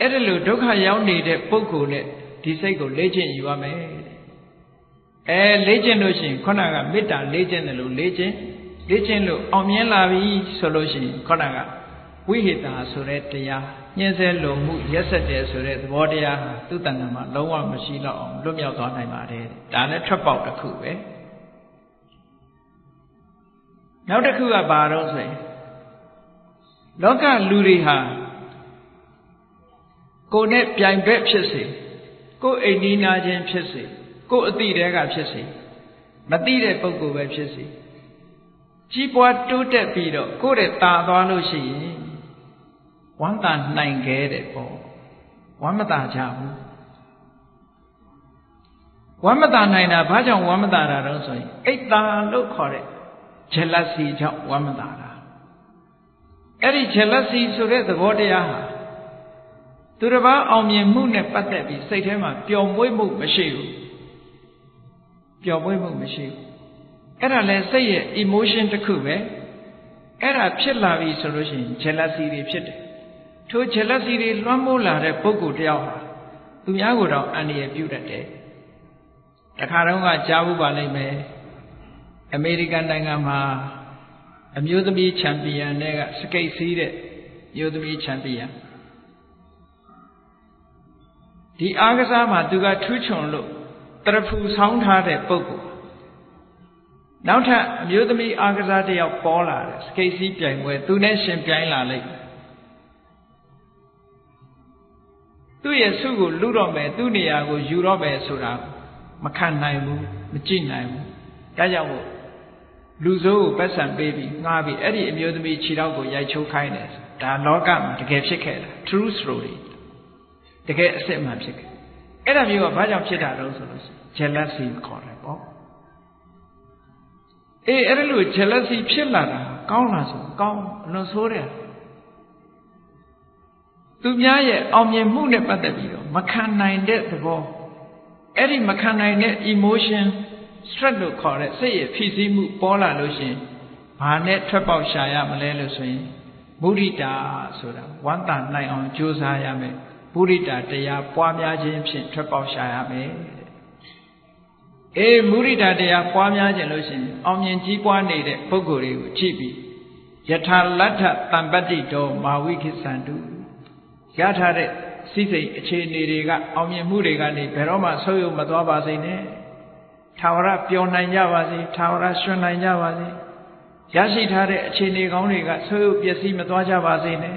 အဲ့ဒါလို့ဒုက္ခရောက်နေတဲ့ပုဂ္ဂိုလ်နဲ့ဒီစိတ်ကိုလေ့ကျင့်ယူရမယ်လေ့ကျင့်လို့ရှိရင်ခုနကမေတ္တာလေ့ကျင့်တယ်လို့လေ့ကျင့်လို့အောင်မြင်လာပြီဆိုလို့ရှိရင်ခုနကဝိဟိတာဆိုတဲ့တရားညှင်းဆဲလိုမှုရက်ဆက်တယ်ဆိုတဲ့သဘောတရားဟာသူ့တဏ္ဍာမှာလုံးဝမရှိတော့အောင်လွတ်မြောက်သွားနိုင်ပါတယ်ဒါလည်းထွက်ပေါက်တစ်ခုပဲနောက်တစ်ခုကဘာတော့ဆိုရင်လောကလူတွေဟာကိုယ်နဲ့ပြိုင်ဘက်ဖြစ်စေကိုယ်အိမ်နီးနာချင်းဖြစ်စေကိုယ်အတိတဲကဖြစ်စေမတိတဲ့ပုဂ္ဂိုလ်ပဲဖြစ်စေကြီးပွားတိုးတက်ပြီးတော့ကိုယ့်ရဲ့တာသွားလို့ရှိရင်ဝမ်းသာနိုင်ခဲ့တဲ့ပေါ့ဝမ်းမသာကြဘူးဝမ်းမသာနိုင်တာဘာကြောင့်ဝမ်းမသာတာတော့ဆိုရင်အိတ်သာလို့ခေါ်တဲ့ jealousy ကြောင့်ဝမ်းမသာတာအဲ့ဒီ jealousy ဆိုတဲ့သဘောတရားဟာသူတစ်ပါးအောင်မြင်မှုနဲ့ပတ်သက်ပြီးစိတ်ထဲမှာပျော်မွေ့မှုမရှိဘူးပျော်မွေ့မှုမရှိဘူးအဲ့ဒါလဲစိတ်ရဲ့ emotion တစ်ခုပဲအဲ့ဒါဖြစ်လာပြီဆိုလို့ရှိရင် jealousy တွေဖြစ်တယ်ထို jealousy တွေလွှမ်းမိုးလာတဲ့ပုဂ္ဂိုလ်တယောက်ဟာသူများကိုတော့အန္တရာယ်ပြုတတ်တယ်တခါတော့ကကြားဘူးပါလိမ့်မယ်အမေရိကန်နိုင်ငံမှာအမျိုးသမီးချန်ပီယံတွေကစကိတ်စီးတဲ့မျိုးသမီးချန်ပီယံဒီအားကစားမှာသူကထူးချွန်လို့တရဖူဆောင်းထားတဲ့ပုဂ္ဂိုလ်နောက်ထပ်အမျိုးသမီးအားကစားတစ်ယောက်ပေါ်လာတယ်စကိတ်စီးပြိုင်ပွဲသူနဲ့ရှင်ပြိုင်လာလိုက်သူ့ရဲ့ဆုကိုလူတော့မယ်သူ့နေရာကိုယူတော့မယ်ဆိုတာမခံနိုင်ဘူးမကြည့်နိုင်ဘူးဒါကြောင့်မို့လူဆိုးကိုပတ်စံပေးပြီးငှားပြီးအဲ့ဒီအမျိုးသမီးခြေထောက်ကိုရိုက်ချိုးခိုင်းတယ်ဒါလောကမှာတကယ်ဖြစ်ခဲ့တာ true story တကယ်အစစ်မှန်ဖြစ်ခဲ့အဲ့ဒါမျိုးကဘာကြောင့်ဖြစ်တာလဲဆိုလို့ jealousy ခေါ်တယ်ပေါ့အဲ့ဒါလို့ jealousy ဖြစ်လာတာကောင်းလားဆိုကောင်းအလွန်ဆိုးတယ်သူများရဲ့အောင်မြင်မှုနဲ့ပတ်သက်ပြီးတော့မခံနိုင်တဲ့သဘောအဲ့ဒီမခံနိုင်တဲ့ emotion stress လို့ခေါ်တဲ့စိတ်ရဲ့ဖိစီးမှုပေါ်လာလို့ရှင်ဘာနဲ့ထွက်ပေါက်ရှာရမလဲလို့ဆိုရင်မုဒိတာဆိုတာဝမ်းသာနိုင်အောင်ကြိုးစားရမယ်မုဒိတာတရားပွားများခြင်းဖြင့်ထွက်ပေါက်ရှာရမယ်မုဒိတာတရားပွားများခြင်းလို့ရှင်အောင်မြင်ကြီးပွားနေတဲ့ပုဂ္ဂိုလ်တွေကိုကြည့်ပြီးယထာလတ္ထတံပတ္တိတောမာဝိခိသန္တုရထားတဲ့စိစိတ်အခြေအနေတွေကအောင်မြင်မှုတွေကနေဘယ်တော့မှဆုပ်ယုပ်မသွားပါစေနဲ့ထာဝရပျော်နိုင်ကြပါစေထာဝရရွှင်နိုင်ကြပါစေရရှိထားတဲ့အခြေအနေကောင်းတွေကဆုပ်ယုပ်ပျက်စီးမသွားကြပါစေနဲ့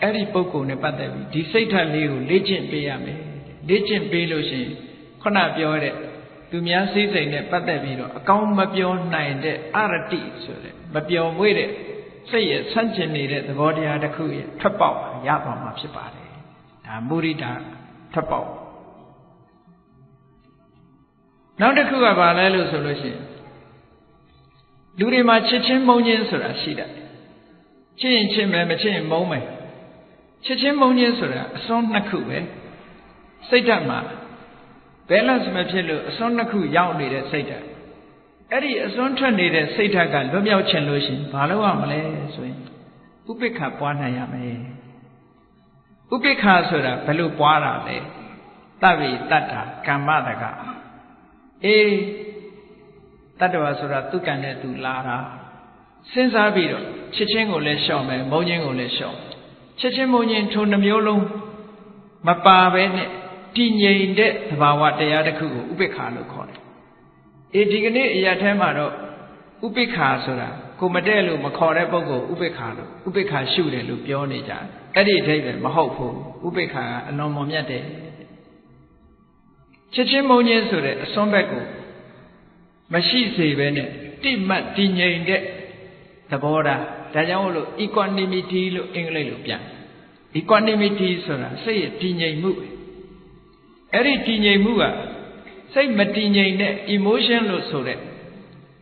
အဲ့ဒီပုဂ္ဂိုလ်နဲ့ပတ်သက်ပြီးဒီစိတ်ဓာတ်လေးကိုလေ့ကျင့်ပေးရမယ်လေ့ကျင့်ပေးလို့ရှိရင်ခုနပြောတဲ့သူများစိတ်စိတ်နဲ့ပတ်သက်ပြီးတော့အကောင်းမပြောနိုင်တဲ့အရတိဆိုတဲ့မပြောမွေ့တဲ့စိတ်ရဲ့ဆန့်ကျင်နေတဲ့သဘောတရားတစ်ခုရဲ့ထွက်ပေါက်ရသွားမှာဖြစ်ပါတယ်ဒါမုရိဒထွက်ပေါက်နောက်တစ်ခုကဘာလဲလို့ဆိုလို့ရှိရင်လူတွေမှာချစ်ချင်းမုန်းချင်းဆိုတာရှိတယ်ချစ်ရင်ချစ်မယ်မချစ်ရင်မုန်းမယ်ချစ်ချင်းမုန်းချင်းဆိုတာအစွန်းနှစ်ခုပဲစိတ်ဓာတ်မှာ balance မဖြစ်လို့အစွန်းနှစ်ခုရောက်နေတဲ့စိတ်ဓာတ်အဲ့ဒီအစွန်းထွက်နေတဲ့စိတ်ဓာတ်ကလွတ်မြောက်ချင်လို့ရှိရင်ဘာလုပ်ရမလဲဆိုရင်ဥပိ္ပခာပွားနိုင်ရမယ်ဥပိ္ပခာဆိုတာဘယ်လိုပွားတာလဲတဗ္ဗေတတ္တာကမ္မတကအေးတတ္တဝါဆိုတာသူကံနဲ့သူလာတာစဉ်းစားပြီးတော့ချစ်ချင်းကိုလည်းရှော့မယ်မုန်းချင်းကိုလည်းရှော့ချစ်ချင်းမုန်းချင်းထိုနှမျိုးလုံးမပါပဲနဲ့တည်ငြိမ်တဲ့သဘာဝတရားတစ်ခုကိုဥပိ္ပခာလို့ခေါ်တယ်အေးဒီကနေ့အရာထဲမှာတော့ဥပိ္ပခာဆိုတာကိုမတဲ့လို့မခေါ်တဲ့ပုဂ္ဂိုလ်ဥပိ္ပခာလို့ဥပိ္ပခာရှုတယ်လို့ပြောနေကြတယ်အဲ့ဒီအဓိပ္ပာယ်မဟုတ်ဘူးဥပိ္ပခာကအလွန်မွန်မြတ်တယ်ချစ်ချင်းမုန်းချင်းဆိုတဲ့အစွန်းဘက်ကိုမရှိစေပဲနဲ့တိမှတ်တည်ငြိမ်တဲ့သဘောထားဒါကြောင့်မို့လို့ equanimity လို့အင်္ဂလိပ်လိုပြန် equanimity ဆိုတာစိတ်ရဲ့တည်ငြိမ်မှုအဲ့ဒီတည်ငြိမ်မှုကစိတ်မတည်ငြိမ်တဲ့ emotion လို့ဆိုတဲ့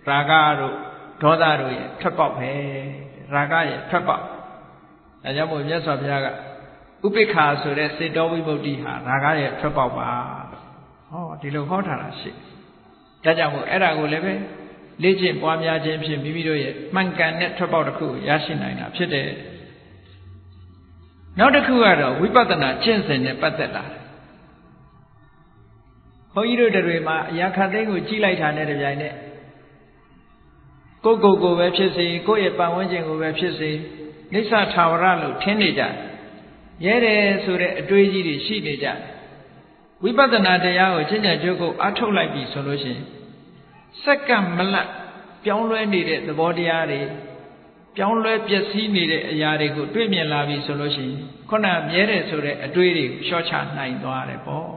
ရာဂတို့ဒေါသတို့ရဲ့ထွက်ပေါက်ပဲရာဂရဲ့ထွက်ပေါက်ဒါကြောင့်မို့မြတ်စွာဘုရားကဥပိ္ပခာဆိုတဲ့စေတောဝိမု ക്തി ဟာရာဂရဲ့ထွက်ပေါက်ပါဟောဒီလိုဟောထားတာရှိဒါကြောင့်မို့အဲ့ဒါကိုလည်းပဲလေ့ကျင့်ပွားများခြင်းဖြင့်မိမိတို့ရဲ့မှန်ကန်တဲ့ထွက်ပေါက်တစ်ခုကိုရရှိနိုင်တာဖြစ်တယ်နောက်တစ်ခုကတော့ဝိပဿနာကျင့်စဉ်နဲ့ပတ်သက်လာတယ်ဘုန်းကြီးတို့တွေမှာအရာခတ်သိမ်းကိုကြီးလိုက်တာနဲ့တပြိုင်နက်ကိုယ်ပဲဖြစ်စေကိုယ့်ရဲ့ပတ်ဝန်းကျင်ကိုပဲဖြစ်စေနိစ္စထာဝရလို့ထင်နေကြရဲတယ်ဆိုတဲ့အတွေးကြီးတွေရှိနေကြဝိပဿနာတရားကိုကျင့်ကြံကြိုးကိုအားထုတ်လိုက်ပြီဆိုလို့ရှိရင်စက္ကန့်မလတ်ပြောင်းလဲနေတဲ့သဘောတရားတွေပြောင်းလဲပျက်စီးနေတဲ့အရာတွေကိုတွေ့မြင်လာပြီဆိုလို့ရှိရင်ခုနမြဲတယ်ဆိုတဲ့အတွေးတွေကိုလျှော့ချနိုင်သွားတယ်ပေါ့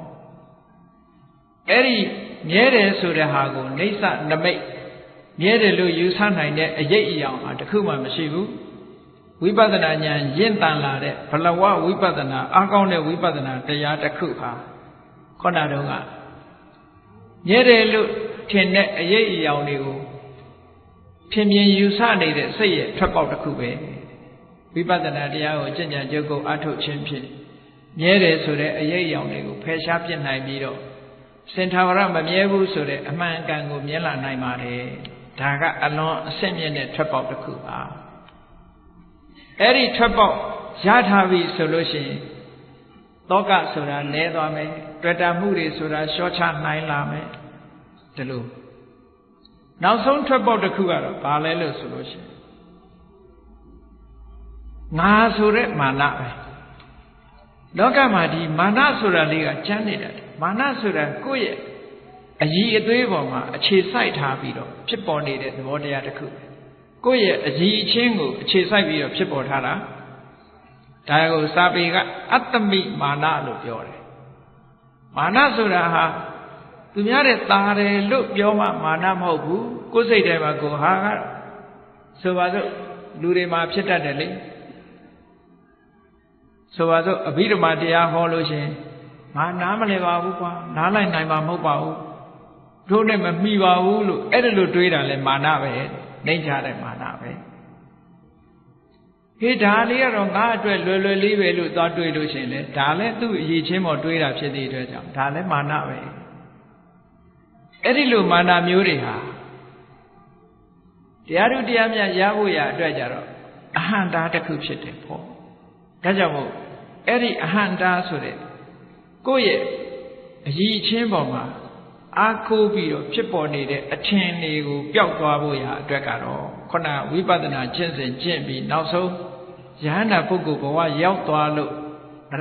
အဲ့ဒီမြဲတယ်ဆိုတဲ့ဟာကိုနေဆနမိတ်မြဲတယ်လို့ယူဆနိုင်တဲ့အရေးအယောင်ဟာတခုမှမရှိဘူးဝိပဿနာဉာဏ်ရင့်တန်လာတဲ့ဘလဝဝိပဿနာအားကောင်းတဲ့ဝိပဿနာတရားတစ်ခုဟာခုနတုန်းကမြဲတယ်လို့ထင်တဲ့အရေးအယောင်တွေကိုထင်မြင်ယူဆနေတဲ့စိတ်ရဲ့ထွက်ပေါက်တစ်ခုပဲဝိပဿနာတရားကိုကျင့်ကြံကြိုးကိုအားထုတ်ခြင်းဖြင့်မြဲတယ်ဆိုတဲ့အရေးအယောင်တွေကိုဖယ်ရှားပြစ်နိုင်ပြီးတော့စင်ထာဝရမမြဲဘူးဆိုတဲ့အမှန်အကန်ကိုမြင်လာနိုင်ပါတယ်ဒါကအလွန်အဆင့်မြင့်တဲ့ထွက်ပေါက်တစ်ခုပါအဲ့ဒီထွက်ပေါက်ရထားပြီဆိုလို့ရှိရင်တောကဆိုတာနည်းသွားမယ်တွေ့တာမှုတွေဆိုတာလျှော့ချနိုင်လာမယ်ဒီလိုနောက်ဆုံးထွက်ပေါက်တစ်ခုကတော့ဘာလဲလို့ဆိုလို့ရှိရင်ငါဆိုတဲ့မာနပဲလောကမှာဒီမာနဆိုတာလေးကကျမ်းနေတယ်မာနဆိုတာကိုယ့်ရဲ့အည်အသွေးပေါ်မှာအခြေစိုက်ထားပြီးတော့ဖြစ်ပေါ်နေတဲ့သဘောတရားတစ်ခုကိုယ့်ရဲ့အည်အချင်းကိုအခြေစိုက်ပြီးတော့ဖြစ်ပေါ်ထားတာဒါကိုစာပေကအတ္တမိမာနလို့ပြောတယ်မာနဆိုတာဟာသူများတဲ့ตาတယ်လို့ပြောမှမာနမဟုတ်ဘူးကိုယ်စိတ်ထဲမှာကိုဟာကဆိုပါစို့လူတွေမှာဖြစ်တတ်တယ်လေဆိုပါစို့အဘိဓမ္မာတရားဟောလို့ရှင်ငါနားမလည်ပါဘူးကွာနားလိုက်နိုင်မှာမဟုတ်ပါဘူးတို့နဲ့မမှီပါဘူးလို့အဲ့ဒါလိုတွေးတာလဲမာနပဲနှိမ့်ချတဲ့မာနပဲဟေးဒါလေးကတော့ငါအတွက်လွယ်လွယ်လေးပဲလို့သွားတွေးလို့ရှင်လေဒါလည်းသူ့အရေးချင်းပေါ်တွေးတာဖြစ်တဲ့အတွက်ကြောင့်ဒါလည်းမာနပဲအဲ့ဒီလိုမာနမျိုးတွေဟာတရားတို့တရားမြတ်ရဖို့ရအတွက်ကြတော့အဟံတာတစ်ခုဖြစ်တယ်ပေါ့ဒါကြောင့်မို့အဲ့ဒီအဟံတာဆိုတဲ့ကိုယ့်ရဲ့အည်ချင်းပေါ်မှာအားကိုးပြီးတော့ဖြစ်ပေါ်နေတဲ့အထင်တွေကိုပျောက်သွားဖို့ရအတွက်ကတော့ခုနဝိပဿနာကျင့်စဉ်ကျင့်ပြီးနောက်ဆုံးယဟန္တာပုဂ္ဂိုလ်ဘဝရောက်သွားလို့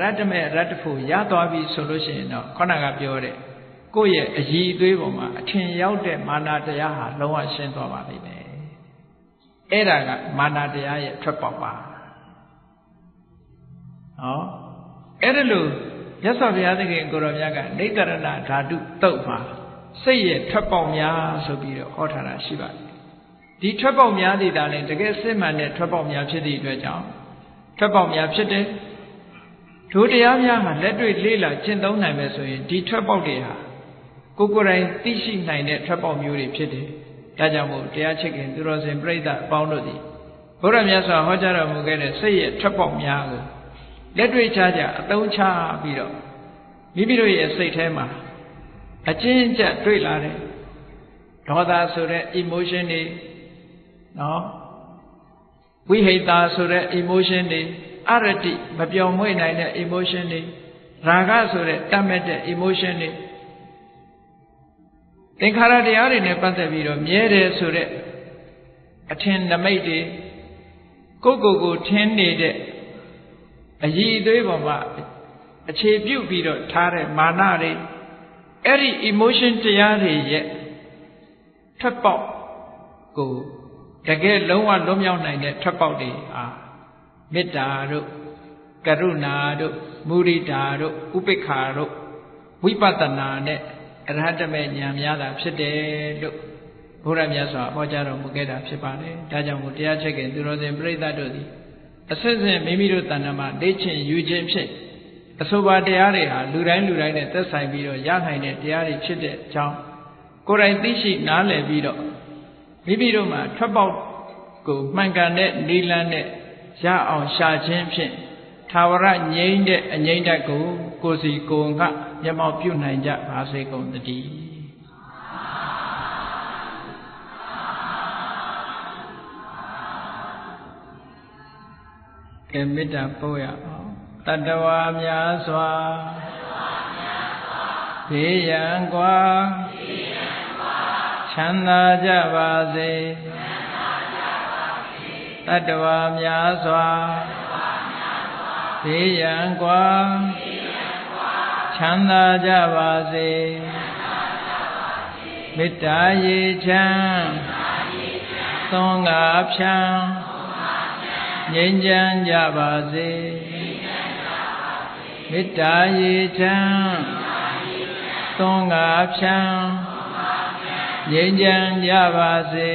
ရတ္တမေရတ္တဖို့ရသွားပြီဆိုလို့ရှိရင်တော့ခုနကပြောတဲ့ကိုယ့်ရဲ့အည်အသွေးပေါ်မှာအထင်ရောက်တဲ့မာနတရားဟာလုံးဝရှင်းသွားပါလိမ့်မယ်အဲ့ဒါကမာနတရားရဲ့ထွက်ပေါက်ပါ အဲ့ဒါလို့မြတ်စွာဘုရားသခင်ကိုရောမြတ်ကနေတရဏဓာတုတုတ်မှာစိတ်ရဲ့ထွက်ပေါက်များဆိုပြီးတော့ဟောထားတာရှိပါတယ်ဒီထွက်ပေါက်များတွေဒါလည်းတကယ်စစ်မှန်တဲ့ထွက်ပေါက်များဖြစ်သည့်အတွက်ကြောင့်ထွက်ပေါက်များဖြစ်တယ်ဒုတရားများဟာလက်တွေ့လေးလာကျင့်သုံးနိုင်မယ်ဆိုရင်ဒီထွက်ပေါက်တွေဟာကိုယ်တိုင်သိရှိနိုင်တဲ့ထွက်ပေါက်မျိုးတွေဖြစ်တယ်ဒါကြောင့်မို့တရားချစ်ခင်သူတော်စင်ပြိဿအပေါင်းတို့သည်ဘုရားမြတ်စွာဟောကြားတော်မူခဲ့တဲ့စိတ်ရဲ့ထွက်ပေါက်များကိုလက်တွေ့ချအသုံးချပြီးတော့မိမိတို့ရဲ့စိတ်ထဲမှာအကျဉ်းကျတွေ့လာတဲ့ဒေါသဆိုတဲ့ emotion တွေဝိဟိတာဆိုတဲ့ emotion တွေအရတိမပြောင်းမွေ့နိုင်တဲ့ emotion တွေရာဂဆိုတဲ့တတ်မဲ့တဲ့ emotion တွေသင်္ခါရတရားတွေနဲ့ပတ်သက်ပြီးတော့မြဲတယ်ဆိုတဲ့အထင်နမိတ်တွေကိုထင်းနေတဲ့အည်အသွေးပေါ်မှာအခြေပြုပြီးတော့ထားတဲ့မာနတွေအဲ့ဒီ emotion တရားတွေရဲ့ထွက်ပေါက်ကိုတကယ်လုံးဝလွတ်မြောက်နိုင်တဲ့ထွက်ပေါက်တွေဟာမေတ္တာတို့ကရုဏာတို့မုဒိတာတို့ဥပိ္ပခာတို့ဝိပဿနာနဲ့အရဟတမေဉာဏ်များတာဖြစ်တယ်လို့ဘုရားမြတ်စွာဟောကြားတော်မူခဲ့တာဖြစ်ပါတယ်ဒါကြောင့်မို့တရားချစ်ခင်သူတော်စင်ပြိဿတို့သည်အစစ်စစ်မိမိတို့တဏ္ဍာမှာလေ့ကျင့်ယူခြင်းဖြင့်အဆိုပါတရားတွေဟာလူတိုင်းနဲ့သက်ဆိုင်ပြီးတော့ရနိုင်တဲ့တရားတွေဖြစ်တဲ့အကြောင်းကိုယ်တိုင်သိရှိနားလည်ပြီးတော့မိမိတို့မှာထွက်ပေါက်ကိုမှန်ကန်တဲ့နိလန်းနဲ့ရအောင်ရှာခြင်းဖြင့်သာဝရငြိမ့်တဲ့အငြိမ့်တတ်ကိုကိုယ်စီကိုယ်ကမျက်မှောက်ပြုနိုင်ကြပါစေကုန်သတည်းကဲမေတ္တာပို့ရအောင်တတ္တဝါများစွာဘေးရန်ကွာချမ်းသာကြပါစေတတ္တဝါများစွာဘေးရန်ကွာချမ်းသာကြပါစေမေတ္တာရေချမ်းသွန်ငါဖြံငြိမ်းချမ်းကြပါစေမေတ္တာရေချမ်းသွန်ငါဖြံငြိမ်းချမ်းကြပါစေ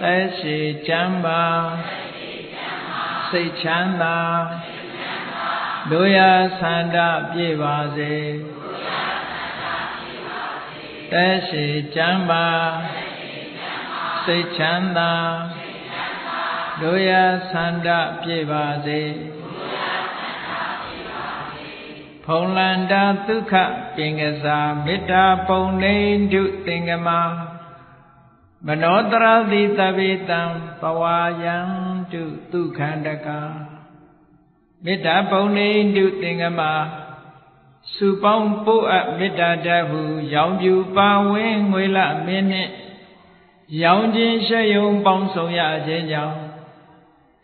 သက်ရှိချမ်းပါစိတ်ချမ်းသာတို့ရဆန္ဒပြည့်ပါစေသက်ရှိချမ်းပါစိတ်ချမ်းသာတို့ရဆန္ဒပြည့်ပါစေဖုံလန္တာဒုက္ခပင်ကစားမေတ္တာပုံနေတုသင်္ကမမနောတရတိသဗ္ဗေတံပဝါယံတုဒုက္ခန္တကမေတ္တာပုံနေတုသင်္ကမစုပေါင်းပို့အပ်မေတ္တာတဟုရောင်ပြူပါဝင်းငွေလမင်းနှင့်ရောင်ခြင်းရှယုံပေါင်းဆောင်ရခြင်းကြောင့်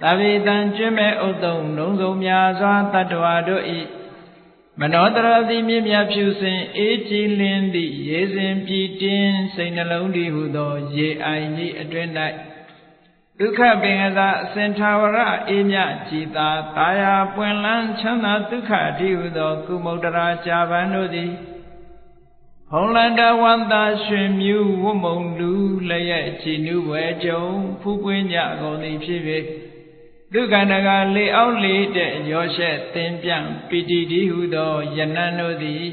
သဗ္ဗေတံကျွမ်းမဲ့ဥတုံလုံးစုံများစွာတတ္တဝါတို့ဤမနောတရတိမြင့်မြတ်ဖြူစင်အေးကြည်လင်းသည့်ရေစဉ်ပြည်တင်းစိတ်နှလုံးတည်ဟုသောရေအိုင်ကြီးအတွင်၌ဒုက္ခပင်ကသာအစဉ်ထာဝရအေးမြကြည်သာတာယာပွင့်လန်းချမ်းသာဒုက္ခတည်ဟုသောကုမုဒ္ဒရာကြာပန်တို့သည်ဟောလန္တဝန္တာရွှင်မြူဝမုံလူလျက်ကြည်နူးဝဲကြုံဖူးပွင့်ကြကုန်သည်ဖြစ်၍ဒုက္ခန္တကလေအောက်လေတဲ့ရောရှက်သင်ပြန့်ပိတိတိဟုသောယနံတို့သည်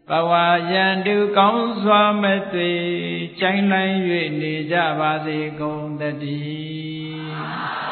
ဘဝယံတုကောင်းစွာမသွေကြိုင်လိုက်၍နေကြပါစေကုန်သတည်း